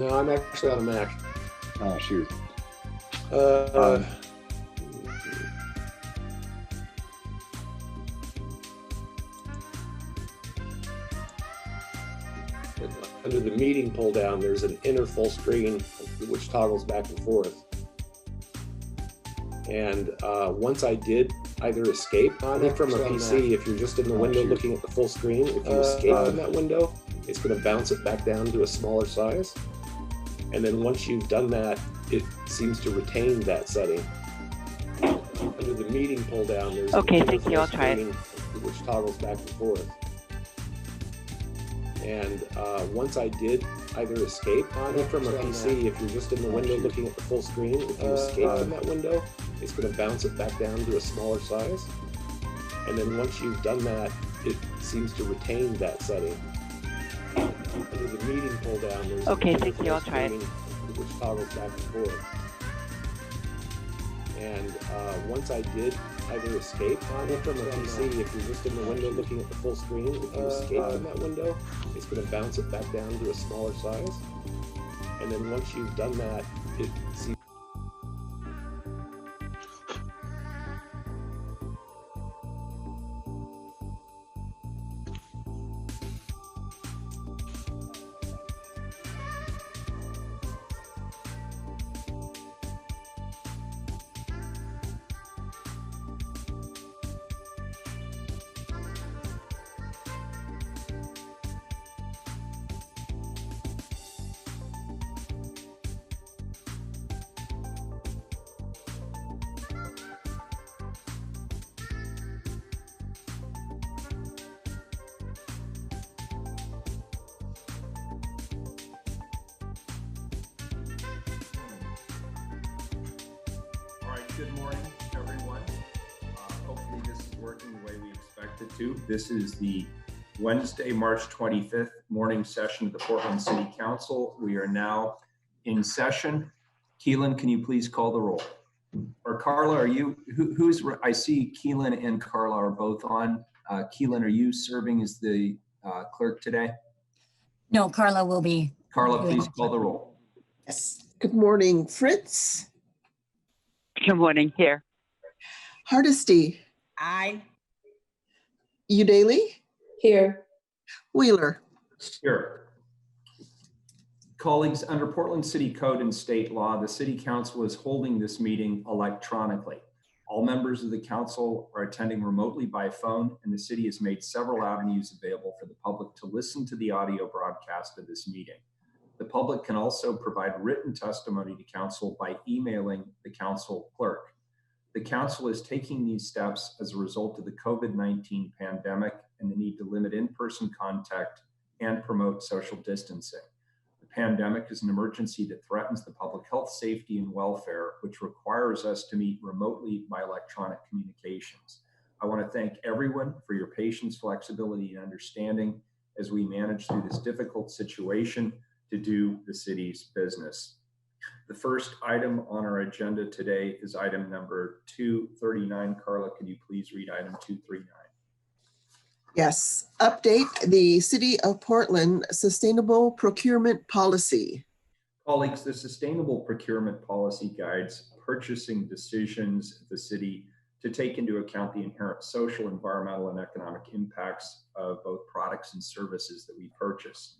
No, I'm actually on a Mac. Oh, shoot. Uh, Under the meeting pull down, there's an inner full screen which toggles back and forth. And once I did either escape on it from a PC, if you're just in the window looking at the full screen, if you escape from that window, it's going to bounce it back down to a smaller size. And then once you've done that, it seems to retain that setting. Under the meeting pull down, there's okay, thank you. I'll try it. Which toggles back and forth. And once I did either escape on it from a PC, if you're just in the window looking at the full screen, if you escape from that window, it's going to bounce it back down to a smaller size. And then once you've done that, it seems to retain that setting. Under the meeting pull down, there's okay, thank you. I'll try it. Which toggles back and forth. And once I did either escape on it from a PC, if you're just in the window looking at the full screen, if you escape from that window, it's going to bounce it back down to a smaller size. And then once you've done that, it seems Good morning, everyone. Hopefully this is working the way we expect it to. This is the Wednesday, March 25th morning session of the Portland City Council. We are now in session. Keelan, can you please call the roll? Or Carla, are you, I see Keelan and Carla are both on. Keelan, are you serving as the clerk today? No, Carla will be. Carla, please call the roll. Yes. Good morning, Fritz. Good morning. Here. Hardesty. Aye. Udaly. Here. Wheeler. Here. Colleagues, under Portland City Code and state law, the City Council is holding this meeting electronically. All members of the council are attending remotely by phone, and the city has made several avenues available for the public to listen to the audio broadcast of this meeting. The public can also provide written testimony to council by emailing the council clerk. The council is taking these steps as a result of the COVID-19 pandemic and the need to limit in-person contact and promote social distancing. The pandemic is an emergency that threatens the public health, safety, and welfare, which requires us to meet remotely by electronic communications. I want to thank everyone for your patience, flexibility, and understanding as we manage through this difficult situation to do the city's business. The first item on our agenda today is item number 239. Carla, can you please read item 239? Yes. Update the City of Portland Sustainable Procurement Policy. Colleagues, the Sustainable Procurement Policy guides purchasing decisions of the city to take into account the inherent social, environmental, and economic impacts of both products and services that we purchase.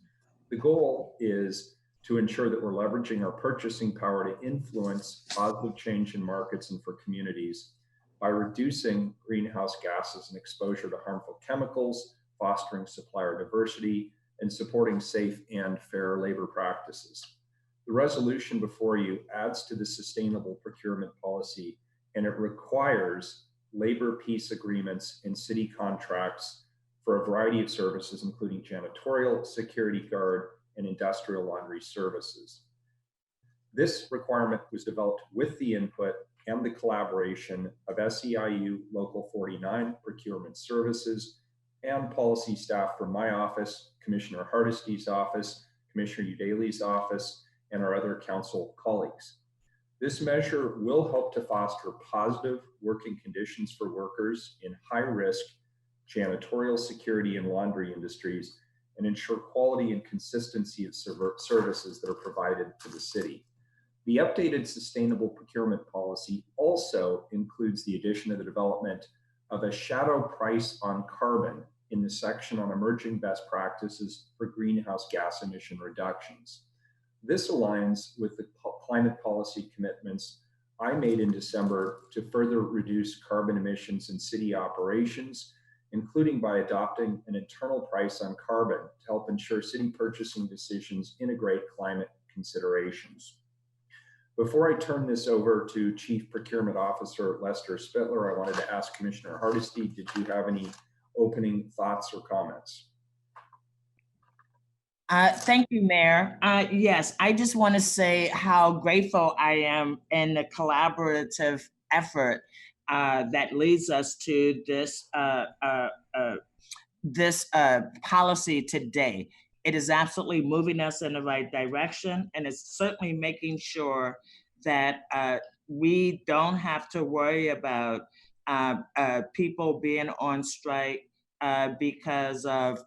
The goal is to ensure that we're leveraging our purchasing power to influence positive change in markets and for communities by reducing greenhouse gases and exposure to harmful chemicals, fostering supplier diversity, and supporting safe and fair labor practices. The resolution before you adds to the sustainable procurement policy, and it requires labor peace agreements and city contracts for a variety of services, including janitorial, security guard, and industrial laundry services. This requirement was developed with the input and the collaboration of SEIU Local 49 Procurement Services and policy staff from my office, Commissioner Hardesty's office, Commissioner Udaly's office, and our other council colleagues. This measure will help to foster positive working conditions for workers in high-risk janitorial, security, and laundry industries, and ensure quality and consistency of services that are provided to the city. The updated sustainable procurement policy also includes the addition of the development of a shadow price on carbon in the section on emerging best practices for greenhouse gas emission reductions. This aligns with the climate policy commitments I made in December to further reduce carbon emissions in city operations, including by adopting an internal price on carbon to help ensure city purchasing decisions integrate climate considerations. Before I turn this over to Chief Procurement Officer Lester Spittler, I wanted to ask Commissioner Hardesty, did you have any opening thoughts or comments? Thank you, Mayor. Yes, I just want to say how grateful I am in the collaborative effort that leads us to this policy today. It is absolutely moving us in the right direction, and it's certainly making sure that we don't have to worry about people being on strike because of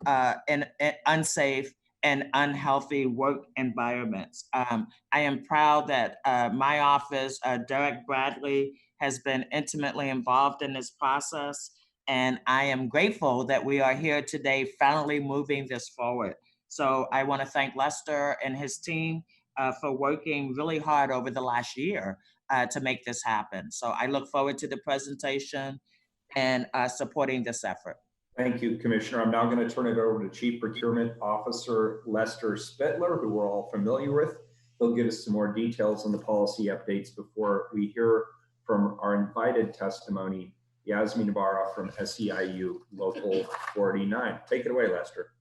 an unsafe and unhealthy work environments. I am proud that my office, Derek Bradley, has been intimately involved in this process. And I am grateful that we are here today, finally moving this forward. So I want to thank Lester and his team for working really hard over the last year to make this happen. So I look forward to the presentation and supporting this effort. Thank you, Commissioner. I'm now going to turn it over to Chief Procurement Officer Lester Spittler, who we're all familiar with. He'll give us some more details on the policy updates before we hear from our invited testimony, Yasmin Ibarra from SEIU Local 49. Take it away, Lester.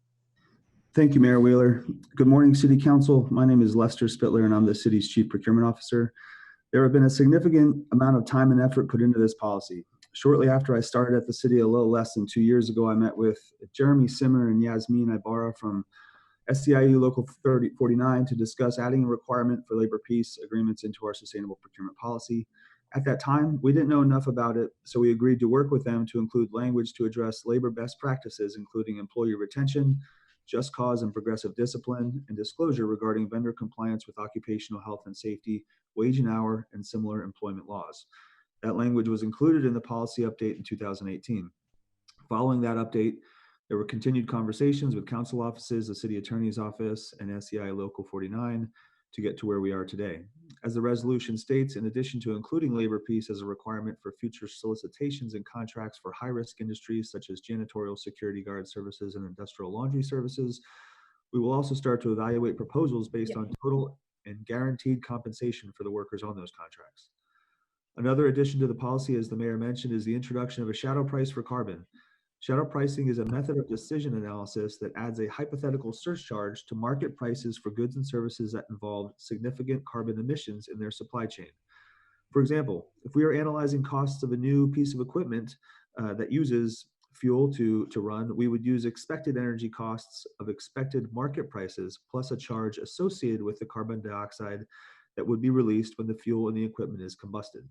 Thank you, Mayor Wheeler. Good morning, City Council. My name is Lester Spittler, and I'm the city's Chief Procurement Officer. There have been a significant amount of time and effort put into this policy. Shortly after I started at the city a little less than 2 years ago, I met with Jeremy Simmer and Yasmin Ibarra from SEIU Local 49 to discuss adding a requirement for labor peace agreements into our sustainable procurement policy. At that time, we didn't know enough about it, so we agreed to work with them to include language to address labor best practices, including employee retention, just cause and progressive discipline, and disclosure regarding vendor compliance with occupational health and safety, wage and hour, and similar employment laws. That language was included in the policy update in 2018. Following that update, there were continued conversations with council offices, the city attorney's office, and SEI Local 49 to get to where we are today. As the resolution states, in addition to including labor peace as a requirement for future solicitations and contracts for high-risk industries such as janitorial, security guard services, and industrial laundry services, we will also start to evaluate proposals based on total and guaranteed compensation for the workers on those contracts. Another addition to the policy, as the mayor mentioned, is the introduction of a shadow price for carbon. Shadow pricing is a method of decision analysis that adds a hypothetical surcharge to market prices for goods and services that involve significant carbon emissions in their supply chain. For example, if we are analyzing costs of a new piece of equipment that uses fuel to run, we would use expected energy costs of expected market prices plus a charge associated with the carbon dioxide that would be released when the fuel in the equipment is combusted.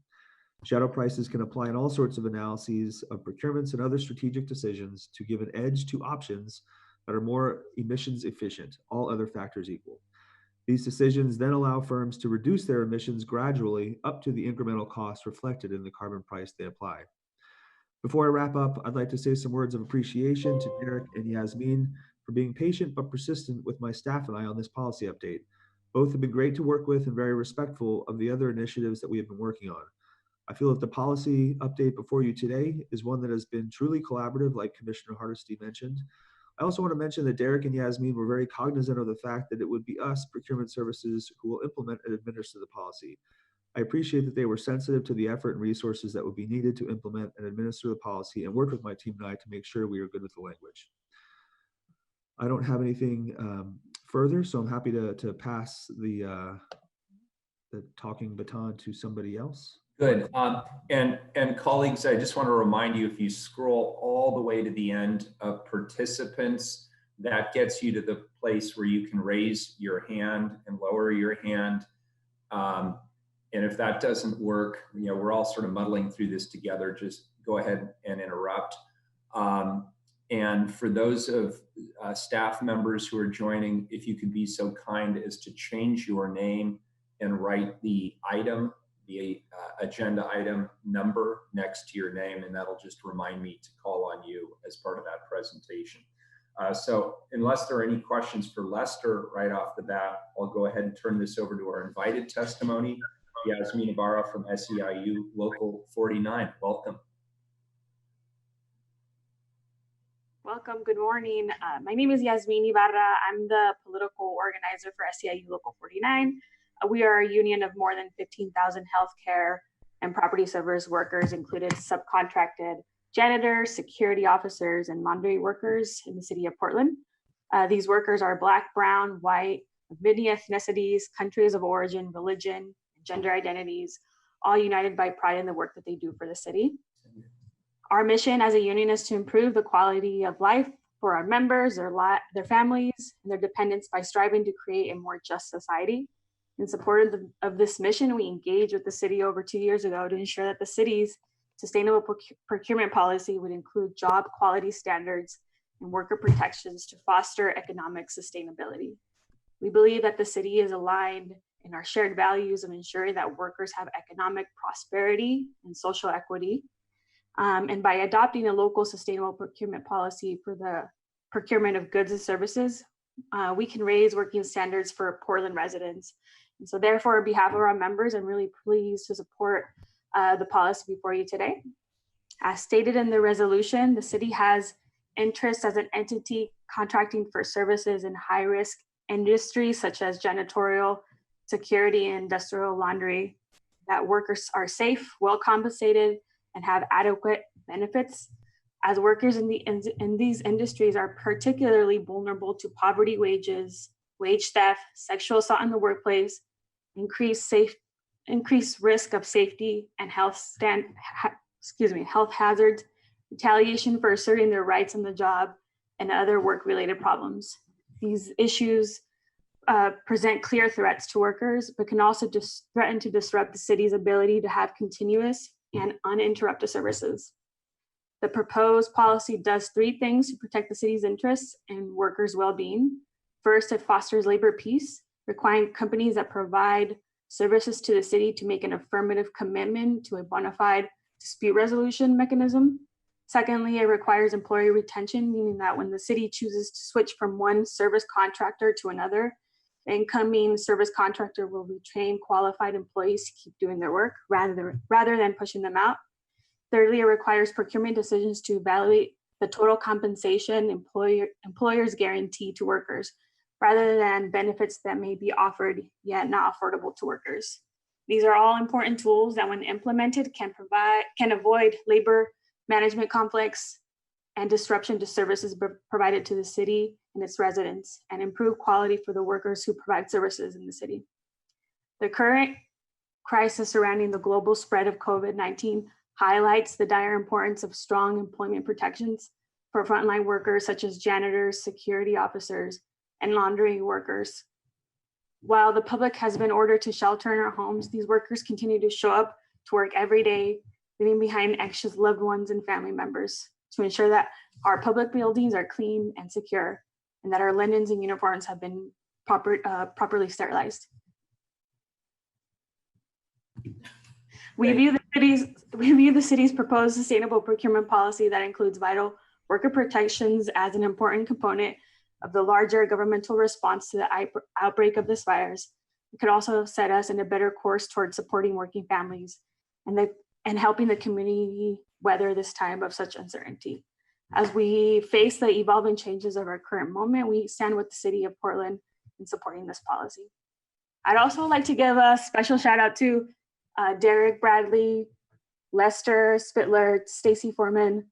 Shadow prices can apply in all sorts of analyses of procurements and other strategic decisions to give an edge to options that are more emissions efficient, all other factors equal. These decisions then allow firms to reduce their emissions gradually up to the incremental cost reflected in the carbon price they apply. Before I wrap up, I'd like to say some words of appreciation to Derek and Yasmin for being patient but persistent with my staff and I on this policy update. Both have been great to work with and very respectful of the other initiatives that we have been working on. I feel that the policy update before you today is one that has been truly collaborative, like Commissioner Hardesty mentioned. I also want to mention that Derek and Yasmin were very cognizant of the fact that it would be us, procurement services, who will implement and administer the policy. I appreciate that they were sensitive to the effort and resources that would be needed to implement and administer the policy and work with my team and I to make sure we are good with the language. I don't have anything further, so I'm happy to pass the talking baton to somebody else. Good. And colleagues, I just want to remind you, if you scroll all the way to the end of participants, that gets you to the place where you can raise your hand and lower your hand. And if that doesn't work, you know, we're all sort of muddling through this together. Just go ahead and interrupt. And for those of staff members who are joining, if you could be so kind as to change your name and write the item, the agenda item number next to your name, and that'll just remind me to call on you as part of that presentation. So unless there are any questions for Lester right off the bat, I'll go ahead and turn this over to our invited testimony, Yasmin Ibarra from SEIU Local 49. Welcome. Welcome, good morning. My name is Yasmin Ibarra. I'm the political organizer for SEIU Local 49. We are a union of more than 15,000 healthcare and property service workers, included subcontracted janitors, security officers, and laundry workers in the city of Portland. These workers are Black, brown, white, of many ethnicities, countries of origin, religion, gender identities, all united by pride in the work that they do for the city. Our mission as a union is to improve the quality of life for our members, their families, and their dependents by striving to create a more just society. In support of this mission, we engaged with the city over 2 years ago to ensure that the city's sustainable procurement policy would include job quality standards and worker protections to foster economic sustainability. We believe that the city is aligned in our shared values of ensuring that workers have economic prosperity and social equity. And by adopting a local sustainable procurement policy for the procurement of goods and services, we can raise working standards for Portland residents. And so therefore, on behalf of our members, I'm really pleased to support the policy before you today. As stated in the resolution, the city has interest as an entity contracting for services in high-risk industries such as janitorial, security, and industrial laundry, that workers are safe, well compensated, and have adequate benefits, as workers in these industries are particularly vulnerable to poverty wages, wage theft, sexual assault in the workplace, increased risk of safety and health hazards, retaliation for asserting their rights on the job, and other work-related problems. These issues present clear threats to workers, but can also threaten to disrupt the city's ability to have continuous and uninterrupted services. The proposed policy does 3 things to protect the city's interests and workers' well-being. First, it fosters labor peace, requiring companies that provide services to the city to make an affirmative commitment to a bona fide dispute resolution mechanism. Secondly, it requires employee retention, meaning that when the city chooses to switch from one service contractor to another, the incoming service contractor will retrain qualified employees to keep doing their work rather than pushing them out. Thirdly, it requires procurement decisions to evaluate the total compensation employers guarantee to workers, rather than benefits that may be offered yet not affordable to workers. These are all important tools that, when implemented, can avoid labor management conflicts and disruption to services provided to the city and its residents, and improve quality for the workers who provide services in the city. The current crisis surrounding the global spread of COVID-19 highlights the dire importance of strong employment protections for frontline workers such as janitors, security officers, and laundry workers. While the public has been ordered to shelter in our homes, these workers continue to show up to work every day, leaving behind anxious loved ones and family members, to ensure that our public buildings are clean and secure, and that our linens and uniforms have been properly sterilized. We view the city's proposed sustainable procurement policy that includes vital worker protections as an important component of the larger governmental response to the outbreak of this virus. It could also set us in a better course towards supporting working families and helping the community weather this time of such uncertainty. As we face the evolving changes of our current moment, we stand with the city of Portland in supporting this policy. I'd also like to give a special shout out to Derek Bradley, Lester Spittler, Stacy Foreman,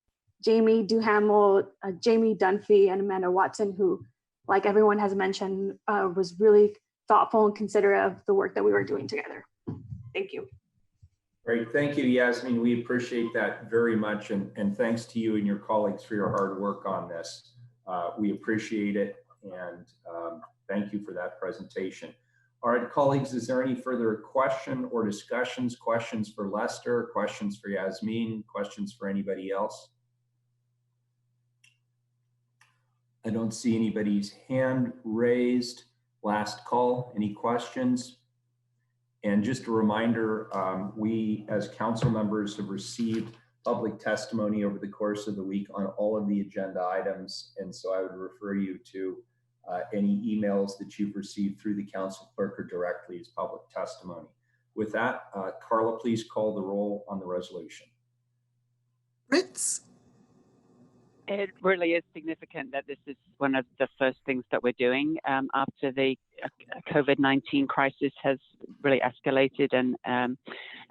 Jamie Duhamel, Jamie Dunphy, and Amanda Watson, who, like everyone has mentioned, was really thoughtful and considerate of the work that we were doing together. Thank you. Great, thank you, Yasmin. We appreciate that very much, and thanks to you and your colleagues for your hard work on this. We appreciate it, and thank you for that presentation. All right, colleagues, is there any further question or discussions? Questions for Lester, questions for Yasmin, questions for anybody else? I don't see anybody's hand raised. Last call. Any questions? And just a reminder, we as council members have received public testimony over the course of the week on all of the agenda items. And so I would refer you to any emails that you've received through the council clerk or directly as public testimony. With that, Carla, please call the roll on the resolution. Fritz, It really is significant that this is one of the first things that we're doing after the COVID-19 crisis has really escalated. And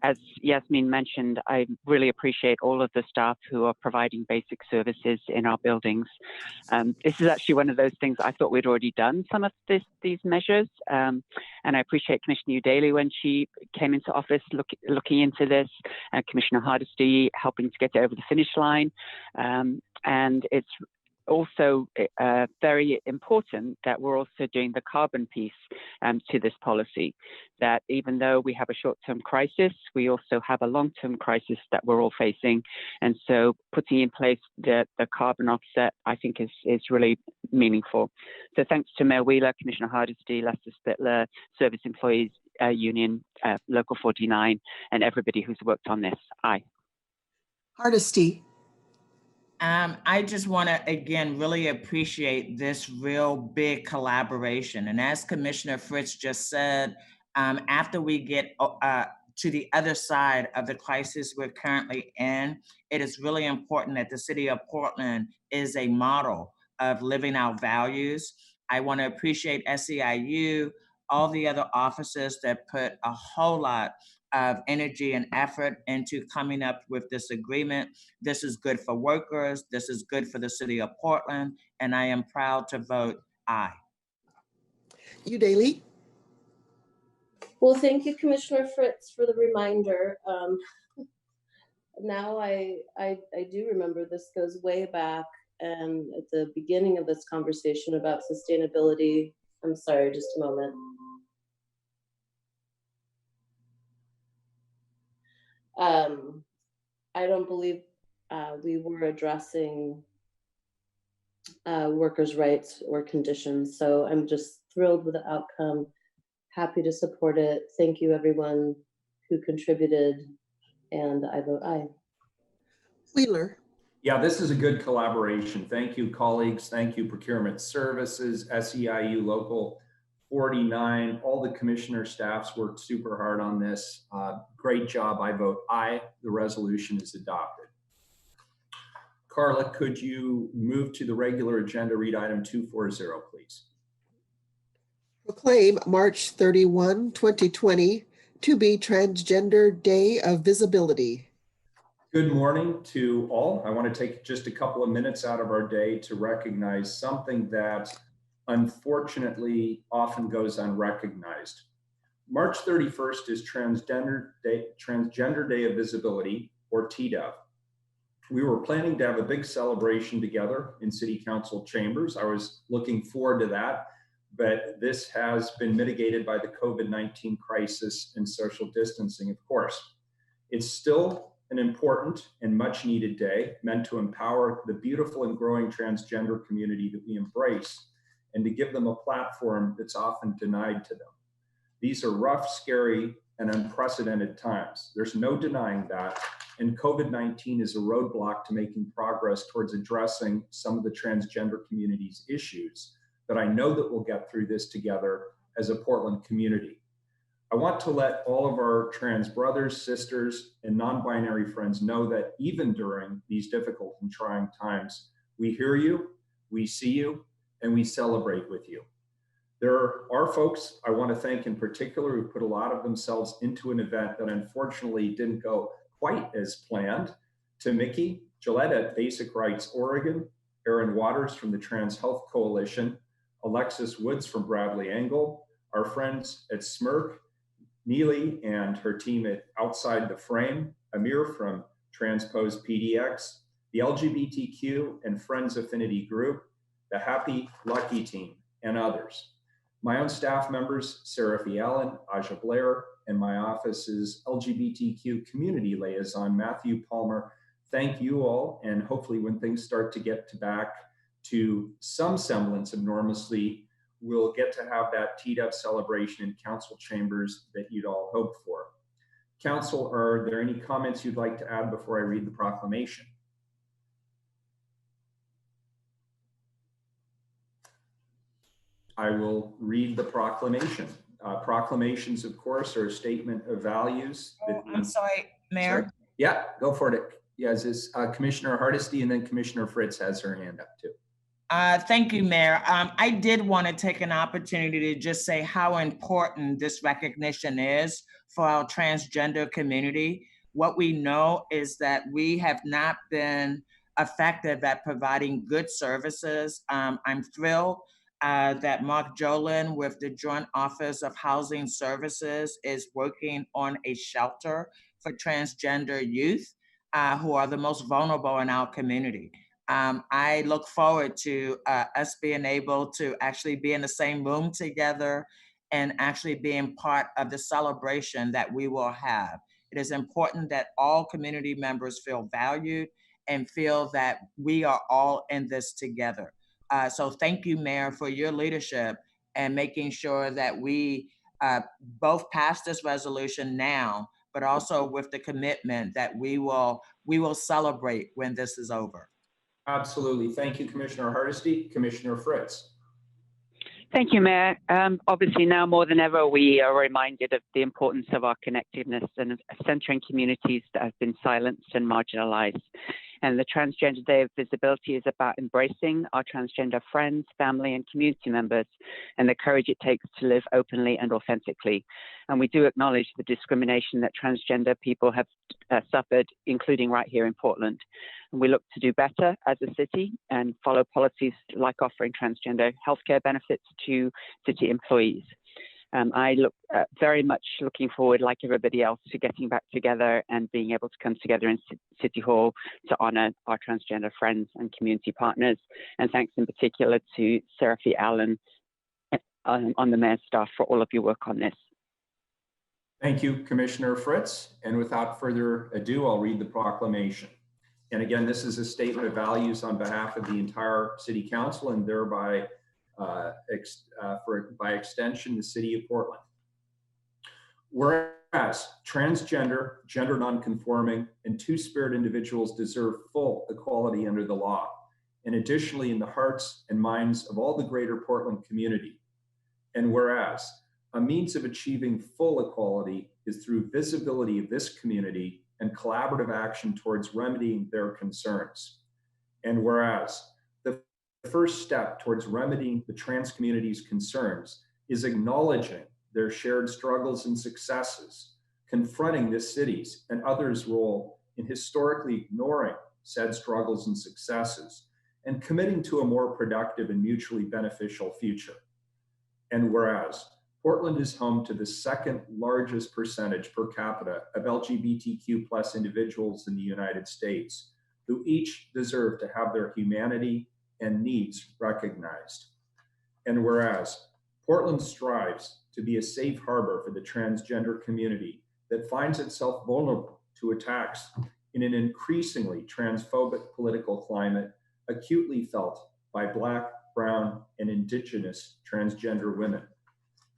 as Yasmin mentioned, I really appreciate all of the staff who are providing basic services in our buildings. This is actually one of those things I thought we'd already done some of these measures. And I appreciate Commissioner Udaly when she came into office looking into this, Commissioner Hardesty helping to get it over the finish line. And it's also very important that we're also doing the carbon piece to this policy, that even though we have a short-term crisis, we also have a long-term crisis that we're all facing. And so putting in place the carbon offset, I think is really meaningful. So thanks to Mayor Wheeler, Commissioner Hardesty, Lester Spittler, Service Employees Union, Local 49, and everybody who's worked on this. Aye. Hardesty. I just want to, again, really appreciate this real big collaboration. And as Commissioner Fritz just said, after we get to the other side of the crisis we're currently in, it is really important that the city of Portland is a model of living our values. I want to appreciate SEIU, all the other officers that put a whole lot of energy and effort into coming up with this agreement. This is good for workers. This is good for the city of Portland, and I am proud to vote aye. Udaly. Well, thank you, Commissioner Fritz, for the reminder. Now I do remember this goes way back, and at the beginning of this conversation about sustainability, I'm sorry, just a moment. I don't believe we were addressing workers' rights or conditions. So I'm just thrilled with the outcome. Happy to support it. Thank you, everyone who contributed, and I vote aye. Wheeler. Yeah, this is a good collaboration. Thank you, colleagues. Thank you, Procurement Services, SEIU Local 49. All the commissioner staffs worked super hard on this. Great job. I vote aye. The resolution is adopted. Carla, could you move to the regular agenda, read item 240, please? Proclaim March 31, 2020 to be Transgender Day of Visibility. Good morning to all. I want to take just a couple of minutes out of our day to recognize something that unfortunately often goes unrecognized. March 31st is Transgender Day of Visibility, or TDAV. We were planning to have a big celebration together in City Council chambers. I was looking forward to that, but this has been mitigated by the COVID-19 crisis and social distancing, of course. It's still an important and much needed day meant to empower the beautiful and growing transgender community that we embrace and to give them a platform that's often denied to them. These are rough, scary, and unprecedented times. There's no denying that. And COVID-19 is a roadblock to making progress towards addressing some of the transgender community's issues. But I know that we'll get through this together as a Portland community. I want to let all of our trans brothers, sisters, and non-binary friends know that even during these difficult and trying times, we hear you, we see you, and we celebrate with you. There are folks I want to thank in particular who put a lot of themselves into an event that unfortunately didn't go quite as planned. To Mickey Gillette at Basic Rights Oregon, Aaron Waters from the Trans Health Coalition, Alexis Woods from Bradley Angle, our friends at SMRC, Neely and her team at Outside the Frame, Amir from Transpose PDX, the LGBTQ and Friends Affinity Group, the Happy Lucky Team, and others. My own staff members, Sarah F. Allen, Aja Blair, and my office's LGBTQ community liaison, Matthew Palmer, thank you all. And hopefully when things start to get back to some semblance of normalcy, we'll get to have that teed up celebration in council chambers that you'd all hoped for. Council, are there any comments you'd like to add before I read the proclamation? I will read the proclamation. Proclamations, of course, are a statement of values. I'm sorry, Mayor. Sorry? Yeah, go for it. Yes, it's Commissioner Hardesty, and then Commissioner Fritz has her hand up too. Thank you, Mayor. I did want to take an opportunity to just say how important this recognition is for our transgender community. What we know is that we have not been effective at providing good services. I'm thrilled that Mark Jolin with the Joint Office of Housing Services is working on a shelter for transgender youth who are the most vulnerable in our community. I look forward to us being able to actually be in the same room together and actually being part of the celebration that we will have. It is important that all community members feel valued and feel that we are all in this together. So thank you, Mayor, for your leadership and making sure that we both pass this resolution now, but also with the commitment that we will celebrate when this is over. Absolutely. Thank you, Commissioner Hardesty. Commissioner Fritz. Thank you, Mayor. Obviously, now more than ever, we are reminded of the importance of our connectiveness and of centering communities that have been silenced and marginalized. And the Transgender Day of Visibility is about embracing our transgender friends, family, and community members, and the courage it takes to live openly and authentically. And we do acknowledge the discrimination that transgender people have suffered, including right here in Portland. And we look to do better as a city and follow policies like offering transgender healthcare benefits to city employees. I look very much looking forward, like everybody else, to getting back together and being able to come together in City Hall to honor our transgender friends and community partners. And thanks in particular to Seraphy Allen on the mayor's staff for all of your work on this. Thank you, Commissioner Fritz. And without further ado, I'll read the proclamation. And again, this is a statement of values on behalf of the entire City Council and thereby by extension, the City of Portland. Whereas transgender, gender nonconforming, and two-spirit individuals deserve full equality under the law, and additionally in the hearts and minds of all the greater Portland community. And whereas a means of achieving full equality is through visibility of this community and collaborative action towards remedying their concerns. And whereas the first step towards remedying the trans community's concerns is acknowledging their shared struggles and successes, confronting this city's and others' role in historically ignoring said struggles and successes, and committing to a more productive and mutually beneficial future. And whereas Portland is home to the second largest percentage per capita of LGBTQ+ individuals in the United States, who each deserve to have their humanity and needs recognized. And whereas Portland strives to be a safe harbor for the transgender community that finds itself vulnerable to attacks in an increasingly transphobic political climate acutely felt by Black, Brown, and Indigenous transgender women.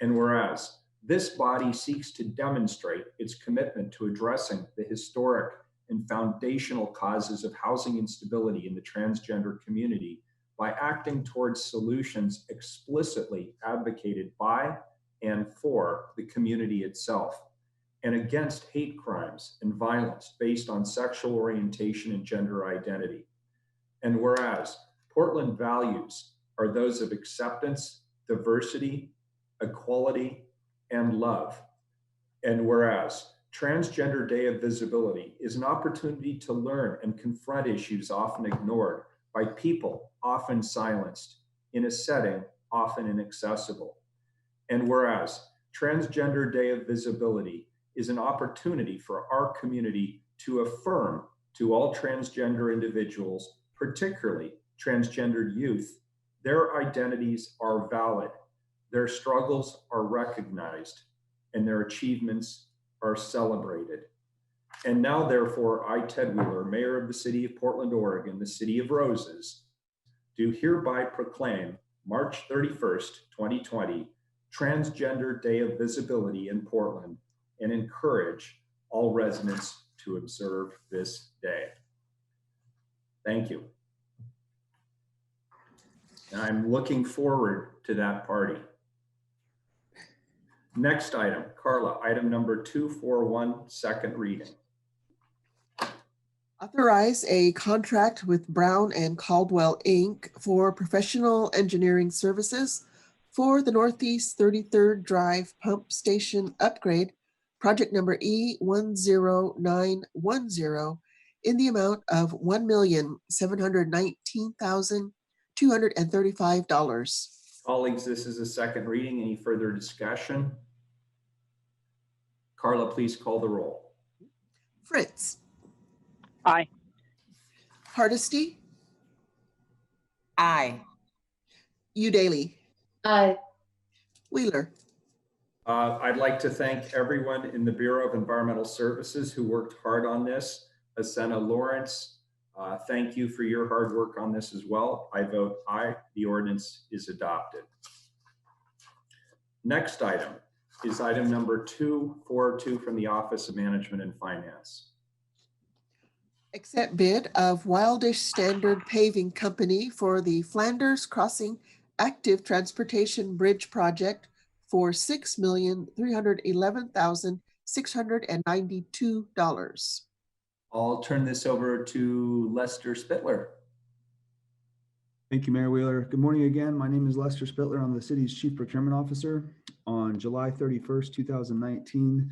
And whereas this body seeks to demonstrate its commitment to addressing the historic and foundational causes of housing instability in the transgender community by acting towards solutions explicitly advocated by and for the community itself, and against hate crimes and violence based on sexual orientation and gender identity. And whereas Portland values are those of acceptance, diversity, equality, and love. And whereas Transgender Day of Visibility is an opportunity to learn and confront issues often ignored by people often silenced in a setting often inaccessible. And whereas Transgender Day of Visibility is an opportunity for our community to affirm to all transgender individuals, particularly transgendered youth, their identities are valid, their struggles are recognized, and their achievements are celebrated. And now, therefore, I, Ted Wheeler, Mayor of the City of Portland, Oregon, the City of Roses, do hereby proclaim March 31st, 2020, Transgender Day of Visibility in Portland and encourage all residents to observe this day. Thank you. And I'm looking forward to that party. Next item, Carla, item number 241, second reading. Authorize a contract with Brown and Caldwell, Inc. for professional engineering services for the Northeast 33rd Drive Pump Station upgrade, project number E10910, in the amount of $1,719,235. Colleagues, this is a second reading. Any further discussion? Carla, please call the roll. Fritz. Aye. Hardesty. Aye. Udaly. Aye. Wheeler. I'd like to thank everyone in the Bureau of Environmental Services who worked hard on this. Asena Lawrence, thank you for your hard work on this as well. I vote aye. The ordinance is adopted. Next item is item number 242 from the Office of Management and Finance. Accept bid of Wildish Standard Paving Company for the Flanders Crossing Active Transportation Bridge Project for $6,311,692. I'll turn this over to Lester Spittler. Thank you, Mayor Wheeler. Good morning again. My name is Lester Spittler. I'm the city's Chief Procurement Officer. On July 31st, 2019,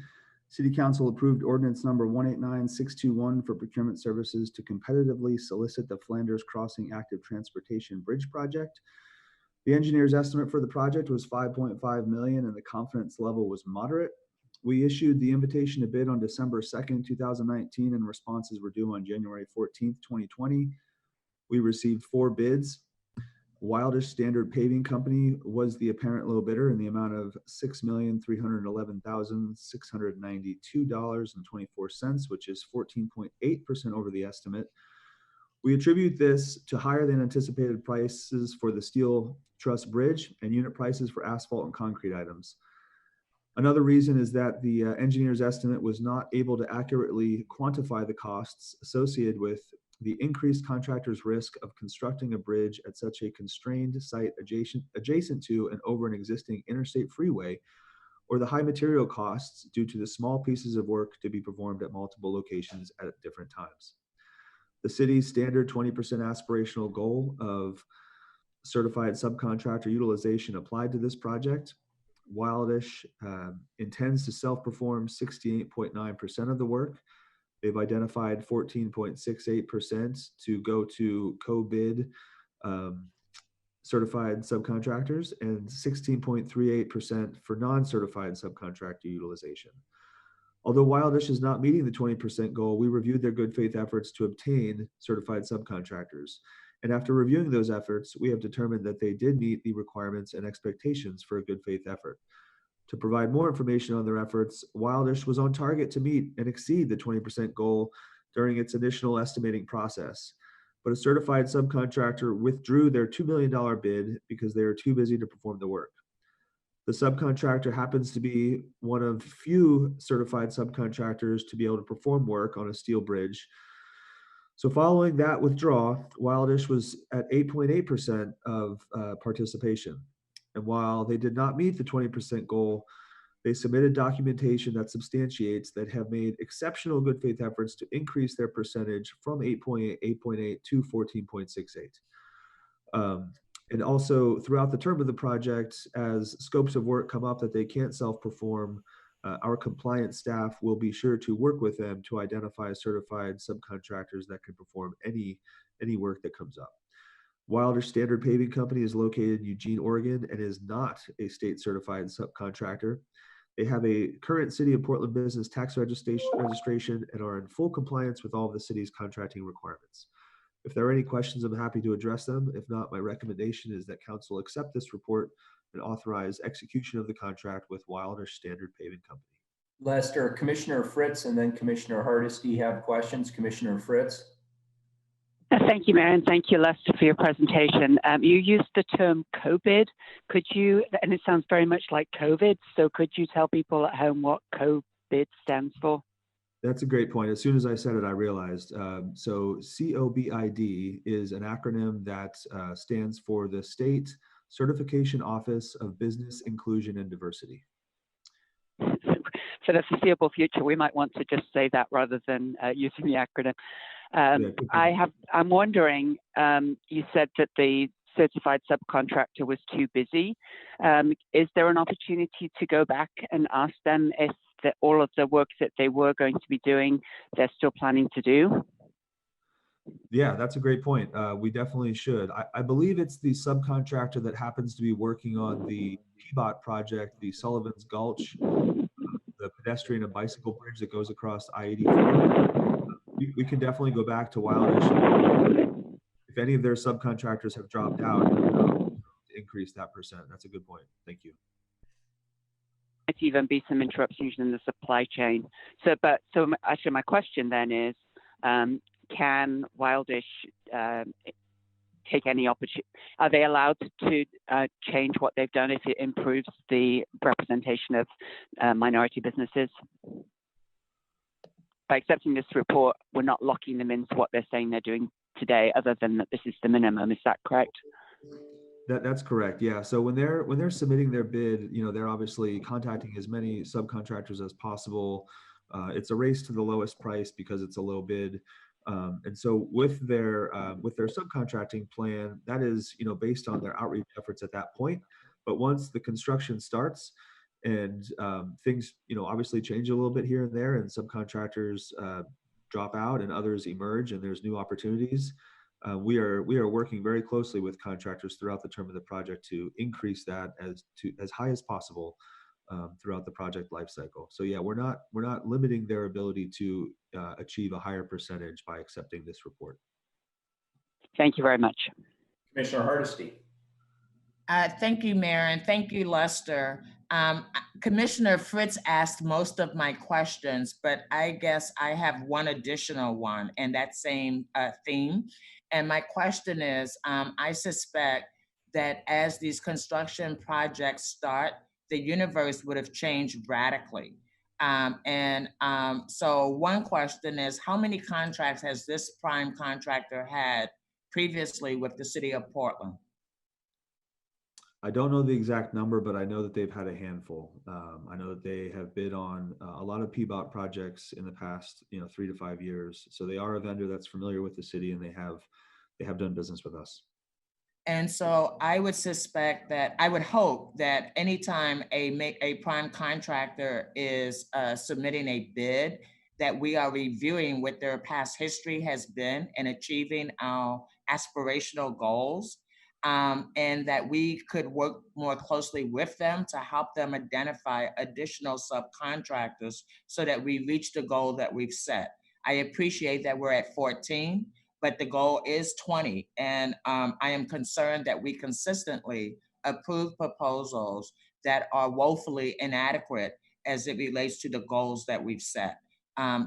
City Council approved ordinance number 189621 for procurement services to competitively solicit the Flanders Crossing Active Transportation Bridge Project. The engineer's estimate for the project was $5.5 million and the confidence level was moderate. We issued the invitation to bid on December 2nd, 2019, and responses were due on January 14th, 2020. We received 4 bids. Wildish Standard Paving Company was the apparent low bidder in the amount of $6,311,692.24, which is 14.8% over the estimate. We attribute this to higher than anticipated prices for the steel truss bridge and unit prices for asphalt and concrete items. Another reason is that the engineer's estimate was not able to accurately quantify the costs associated with the increased contractor's risk of constructing a bridge at such a constrained site adjacent to and over an existing interstate freeway, or the high material costs due to the small pieces of work to be performed at multiple locations at different times. The city's standard 20% aspirational goal of certified subcontractor utilization applied to this project. Wildish intends to self-perform 68.9% of the work. They've identified 14.68% to go to co-bid certified subcontractors and 16.38% for non-certified subcontractor utilization. Although Wildish is not meeting the 20% goal, we reviewed their good faith efforts to obtain certified subcontractors. And after reviewing those efforts, we have determined that they did meet the requirements and expectations for a good faith effort. To provide more information on their efforts, Wildish was on target to meet and exceed the 20% goal during its initial estimating process. But a certified subcontractor withdrew their $2 million bid because they are too busy to perform the work. The subcontractor happens to be one of few certified subcontractors to be able to perform work on a steel bridge. So following that withdrawal, Wildish was at 8.8% of participation. And while they did not meet the 20% goal, they submitted documentation that substantiates that have made exceptional good faith efforts to increase their percentage from 8.8 to 14.68. And also throughout the term of the project, as scopes of work come up that they can't self-perform, our compliance staff will be sure to work with them to identify certified subcontractors that can perform any work that comes up. Wildish Standard Paving Company is located in Eugene, Oregon, and is not a state certified subcontractor. They have a current City of Portland business tax registration and are in full compliance with all of the city's contracting requirements. If there are any questions, I'm happy to address them. If not, my recommendation is that council accept this report and authorize execution of the contract with Wildish Standard Paving Company. Lester, Commissioner Fritz and then Commissioner Hardesty have questions. Commissioner Fritz. Thank you, Mary, and thank you, Lester, for your presentation. You used the term COVID. Could you, and it sounds very much like COVID, so could you tell people at home what COVID stands for? That's a great point. As soon as I said it, I realized. So COVID is an acronym that stands for the State Certification Office of Business Inclusion and Diversity. For the foreseeable future, we might want to just say that rather than using the acronym. I'm wondering, you said that the certified subcontractor was too busy. Is there an opportunity to go back and ask them if all of the work that they were going to be doing, they're still planning to do? Yeah, that's a great point. We definitely should. I believe it's the subcontractor that happens to be working on the PBOT project, the Sullivan's Gulch, the pedestrian and bicycle bridge that goes across I-84. We can definitely go back to Wildish. If any of their subcontractors have dropped out, increase that percent. That's a good point. Thank you. Might even be some interruptions in the supply chain. So actually my question then is, can Wildish take any opportunity? Are they allowed to change what they've done if it improves the representation of minority businesses? By accepting this report, we're not locking them into what they're saying they're doing today, other than that this is the minimum. Is that correct? That's correct. Yeah. So when they're submitting their bid, they're obviously contacting as many subcontractors as possible. It's a race to the lowest price because it's a low bid. And so with their subcontracting plan, that is, based on their outreach efforts at that point. But once the construction starts and things, obviously change a little bit here and there, and subcontractors drop out and others emerge, and there's new opportunities. We are working very closely with contractors throughout the term of the project to increase that as high as possible throughout the project life cycle. So yeah, we're not limiting their ability to achieve a higher percentage by accepting this report. Thank you very much. Commissioner Hardesty. Thank you, Mayor, and thank you, Lester. Commissioner Fritz asked most of my questions, but I guess I have one additional one in that same theme. And my question is, I suspect that as these construction projects start, the universe would have changed radically. So one question is, how many contracts has this prime contractor had previously with the city of Portland? I don't know the exact number, but I know that they've had a handful. I know that they have bid on a lot of PBOT projects in the past, 3 to 5 years. So they are a vendor that's familiar with the city, and they have done business with us. And so I would hope that anytime a prime contractor is submitting a bid, that we are reviewing what their past history has been in achieving our aspirational goals. And that we could work more closely with them to help them identify additional subcontractors so that we reach the goal that we've set. I appreciate that we're at 14, but the goal is 20. And I am concerned that we consistently approve proposals that are woefully inadequate as it relates to the goals that we've set.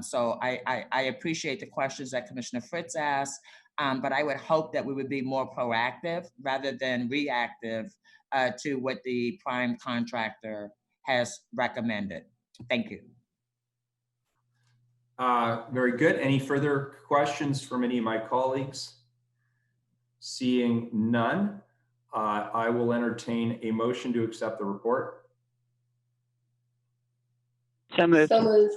So I appreciate the questions that Commissioner Fritz asked. But I would hope that we would be more proactive rather than reactive to what the prime contractor has recommended. Thank you. Very good. Any further questions from any of my colleagues? Seeing none, I will entertain a motion to accept the report. So moved. So moved.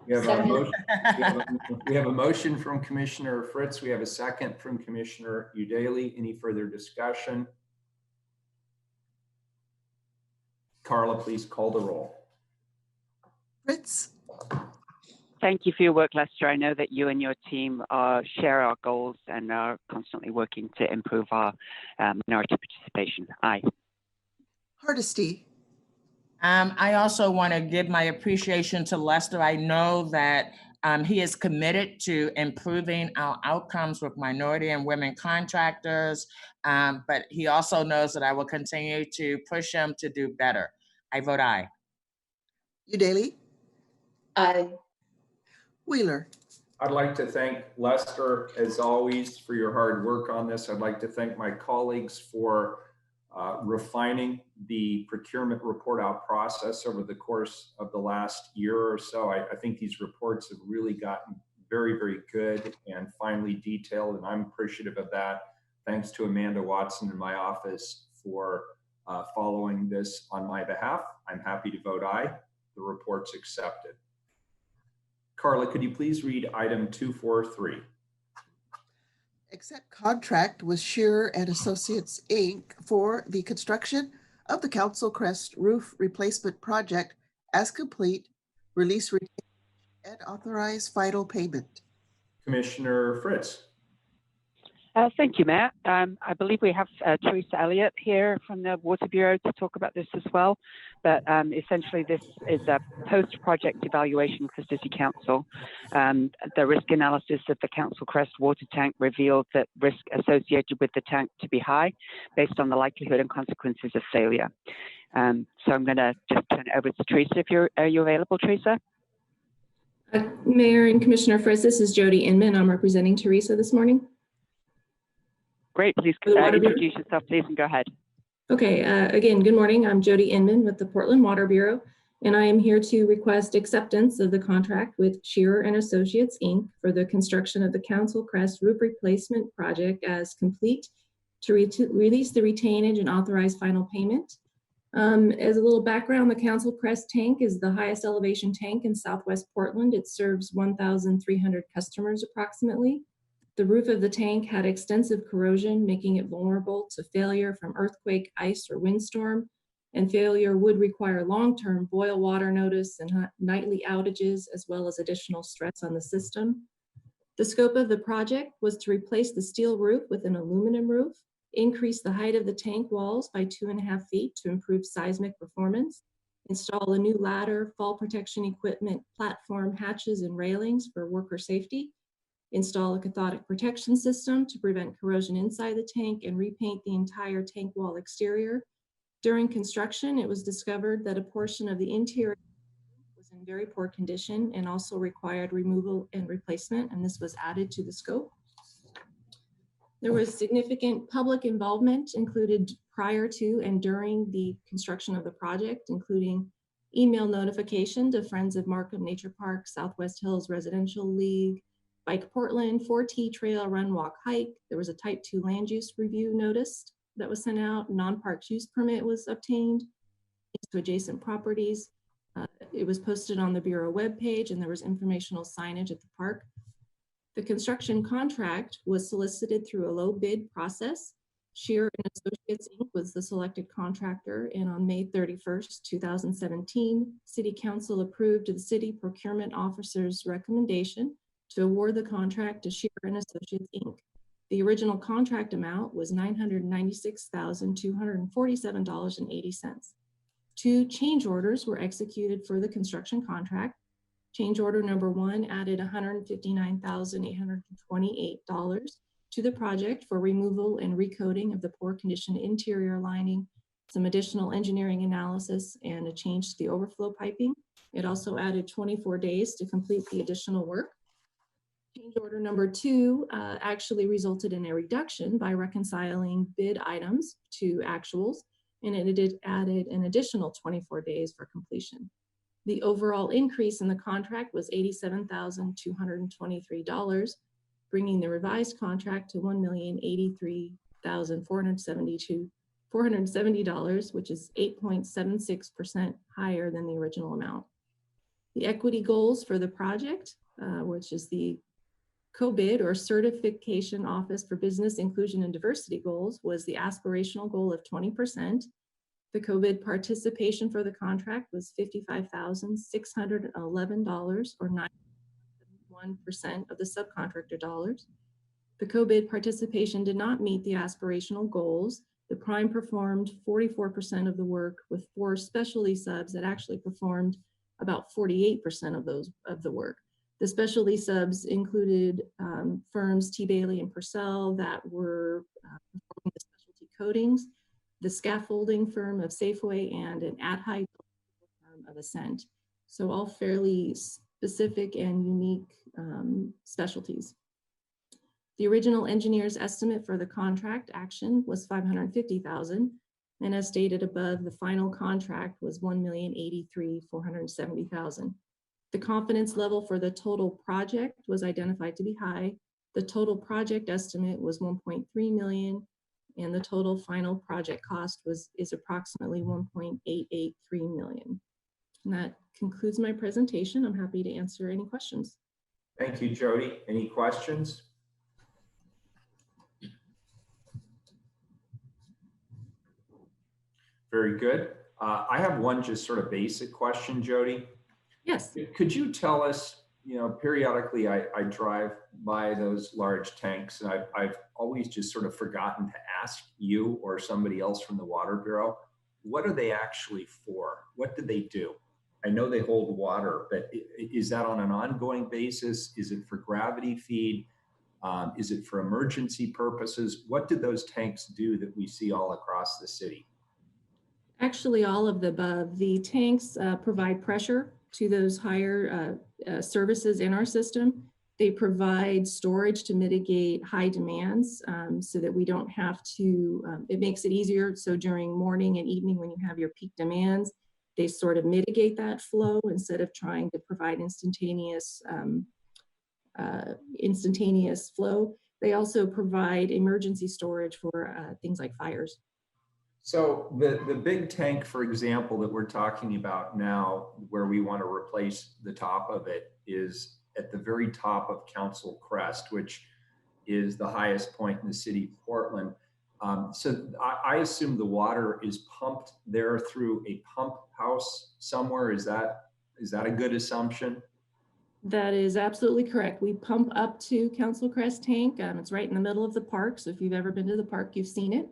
We have a motion from Commissioner Fritz. We have a second from Commissioner Udaley. Any further discussion? Carla, please call the roll. Fritz, Thank you for your work, Lester. I know that you and your team share our goals and are constantly working to improve our minority participation. Aye. Hardesty. I also want to give my appreciation to Lester. I know that he is committed to improving our outcomes with minority and women contractors, but he also knows that I will continue to push him to do better. I vote aye. Udaley. Aye. Wheeler. I'd like to thank Lester, as always, for your hard work on this. I'd like to thank my colleagues for refining the procurement report out process over the course of the last year or so. I think these reports have really gotten very, very good and finely detailed, and I'm appreciative of that. Thanks to Amanda Watson in my office for following this on my behalf. I'm happy to vote aye. The report's accepted. Carla, could you please read item 243? Accept contract with Shearer and Associates, Inc. for the construction of the Council Crest roof replacement project as complete, release retainage, and authorize final payment. Commissioner Fritz. Thank you, Matt. I believe we have Teresa Elliott here from the Water Bureau to talk about this as well. But essentially, this is a post-project evaluation for City Council. The risk analysis of the Council Crest water tank revealed that risk associated with the tank to be high based on the likelihood and consequences of failure. So I'm going to just turn it over to Teresa. Are you available, Teresa? Mayor and Commissioner Fritz, this is Jody Inman. I'm representing Teresa this morning. Great, please introduce yourself, please, and go ahead. Okay, again, good morning. I'm Jody Inman with the Portland Water Bureau, and I am here to request acceptance of the contract with Shearer and Associates, Inc. for the construction of the Council Crest roof replacement project as complete, to release the retainage and authorize final payment. As a little background, the Council Crest tank is the highest elevation tank in Southwest Portland. It serves 1,300 customers approximately. The roof of the tank had extensive corrosion, making it vulnerable to failure from earthquake, ice, or windstorm, and failure would require long-term boil water notice and nightly outages, as well as additional stress on the system. The scope of the project was to replace the steel roof with an aluminum roof, increase the height of the tank walls by 2.5 feet to improve seismic performance, install a new ladder, fall protection equipment, platform, hatches, and railings for worker safety, install a cathodic protection system to prevent corrosion inside the tank, and repaint the entire tank wall exterior. During construction, it was discovered that a portion of the interior was in very poor condition and also required removal and replacement, and this was added to the scope. There was significant public involvement included prior to and during the construction of the project, including email notification to Friends of Markham Nature Park, Southwest Hills Residential League, Bike Portland, 4T Trail Run Walk Hike. There was a type 2 land use review notice that was sent out. Non-park use permit was obtained to adjacent properties. It was posted on the Bureau webpage, and there was informational signage at the park. The construction contract was solicited through a low bid process. Shearer and Associates, Inc. was the selected contractor, and on May 31st, 2017, City Council approved the City Procurement Officer's recommendation to award the contract to Shearer and Associates, Inc. The original contract amount was $996,247.80. 2 change orders were executed for the construction contract. Change order number 1 added $159,828 to the project for removal and recoating of the poor condition interior lining, some additional engineering analysis, and a change to the overflow piping. It also added 24 days to complete the additional work. Change order number 2 actually resulted in a reduction by reconciling bid items to actuals, and it added an additional 24 days for completion. The overall increase in the contract was $87,223, bringing the revised contract to $1,083,470, which is 8.76% higher than the original amount. The equity goals for the project, which is the COBID, or Certification Office for Business Inclusion and Diversity goals, was the aspirational goal of 20%. The COVID participation for the contract was $55,611, or 9.1% of the subcontractor dollars. The COVID participation did not meet the aspirational goals. The prime performed 44% of the work, with 4 specialty subs that actually performed about 48% of the work. The specialty subs included firms T. Bailey and Purcell that were performing the specialty coatings, the scaffolding firm of Safeway, and an at-height firm of Ascent. So all fairly specific and unique specialties. The original engineer's estimate for the contract action was $550,000, and as stated above, the final contract was $1,083,470,000. The confidence level for the total project was identified to be high. The total project estimate was $1.3 million, and the total final project cost is approximately $1.883 million. And that concludes my presentation. I'm happy to answer any questions. Thank you, Jody. Any questions? Very good. I have one just sort of basic question, Jody. Yes. Could you tell us, periodically I drive by those large tanks, and I've always just sort of forgotten to ask you or somebody else from the Water Bureau, what are they actually for? What do they do? I know they hold water, but is that on an ongoing basis? Is it for gravity feed? Is it for emergency purposes? What do those tanks do that we see all across the city? Actually, all of the above. The tanks provide pressure to those higher services in our system. They provide storage to mitigate high demands so that we don't have to, it makes it easier. So during morning and evening when you have your peak demands, they sort of mitigate that flow instead of trying to provide instantaneous flow. They also provide emergency storage for things like fires. So the big tank, for example, that we're talking about now, where we want to replace the top of it, is at the very top of Council Crest, which is the highest point in the city of Portland. So I assume the water is pumped there through a pump house somewhere. Is that a good assumption? That is absolutely correct. We pump up to Council Crest tank. It's right in the middle of the park. So if you've ever been to the park, you've seen it.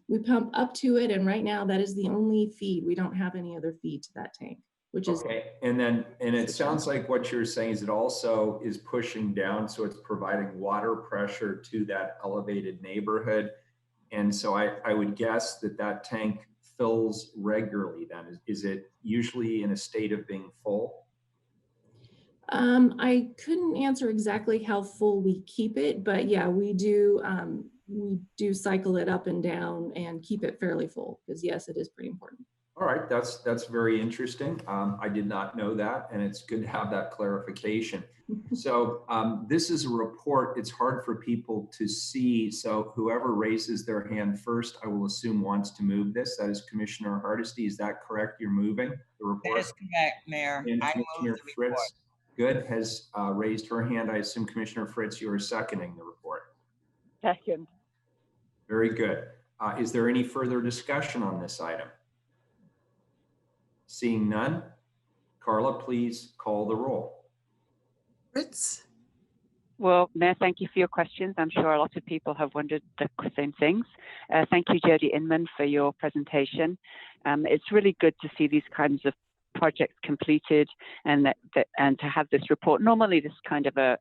We pump up to it, and right now that is the only feed. We don't have any other feed to that tank, which is okay. And it sounds like what you're saying is it also is pushing down, so it's providing water pressure to that elevated neighborhood. And so I would guess that tank fills regularly then. Is it usually in a state of being full? I couldn't answer exactly how full we keep it, but yeah, we do cycle it up and down and keep it fairly full, because yes, it is pretty important. All right, that's very interesting. I did not know that, and it's good to have that clarification. So this is a report. It's hard for people to see. So whoever raises their hand first, I will assume wants to move this. That is Commissioner Hardesty. Is that correct? You're moving the report? That is correct, Mayor. And I Commissioner move the report. Fritz, good, has raised her hand. I assume Commissioner Fritz, you are seconding the report. Second. Very good. Is there any further discussion on this item? Seeing none, Carla, please call the roll. Fritz, Well, Mayor, thank you for your questions. I'm sure a lot of people have wondered the same things. Thank you, Jody Inman, for your presentation. It's really good to see these kinds of projects completed and to have this report. Normally, this kind of a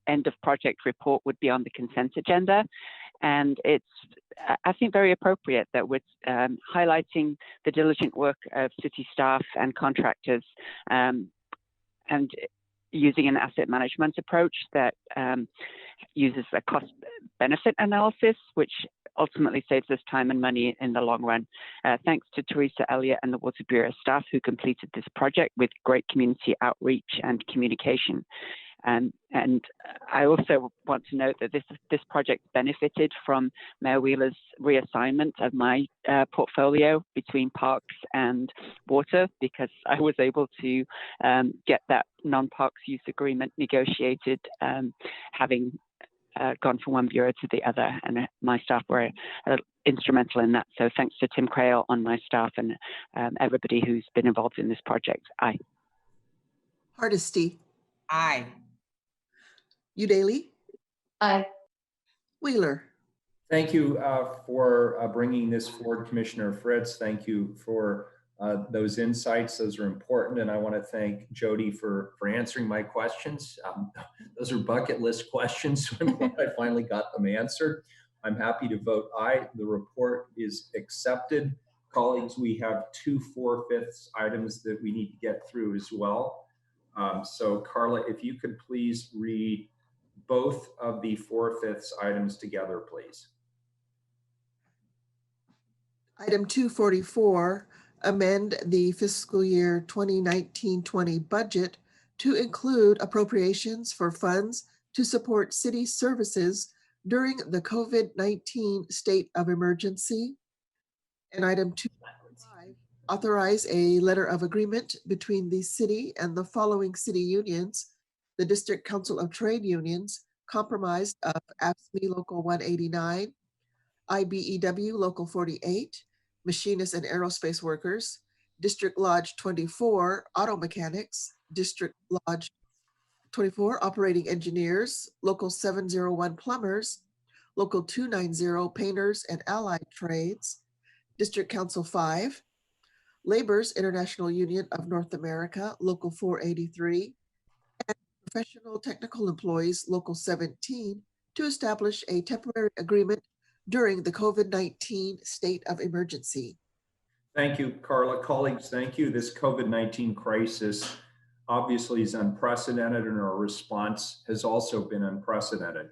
end of project report would be on the consent agenda. And it's, I think, very appropriate that we're highlighting the diligent work of city staff and contractors and using an asset management approach that uses a cost-benefit analysis, which ultimately saves us time and money in the long run. Thanks to Teresa Elliott and the Water Bureau staff who completed this project with great community outreach and communication. And I also want to note that this project benefited from Mayor Wheeler's reassignment of my portfolio between parks and water, because I was able to get that non-parks use agreement negotiated, having gone from one bureau to the other, and my staff were instrumental in that. So thanks to Tim Crail on my staff and everybody who's been involved in this project. Aye. Hardesty, Aye. Udaley, Aye. Wheeler. Thank you for bringing this forward, Commissioner Fritz. Thank you for those insights. Those are important. And I want to thank Jody for answering my questions. Those are bucket list questions when I finally got them answered. I'm happy to vote aye. The report is accepted. Colleagues, we have 2 4/5 items that we need to get through as well. So Carla, if you could please read both of the 4/5 items together, please. Item 244, amend the fiscal year 2019-20 budget to include appropriations for funds to support city services during the COVID-19 state of emergency. And item 245, authorize a letter of agreement between the city and the following city unions: the District Council of Trade Unions, comprised of AFSCME Local 189, IBEW Local 48, Machinists and Aerospace Workers, District Lodge 24, Auto Mechanics, District Lodge 24, Operating Engineers, Local 701, Plumbers, Local 290, Painters and Allied Trades, District Council 5, Labor's International Union of North America, Local 483, and Professional Technical Employees, Local 17, to establish a temporary agreement during the COVID-19 state of emergency. Thank you, Carla. Colleagues, thank you. This COVID-19 crisis obviously is unprecedented, and our response has also been unprecedented.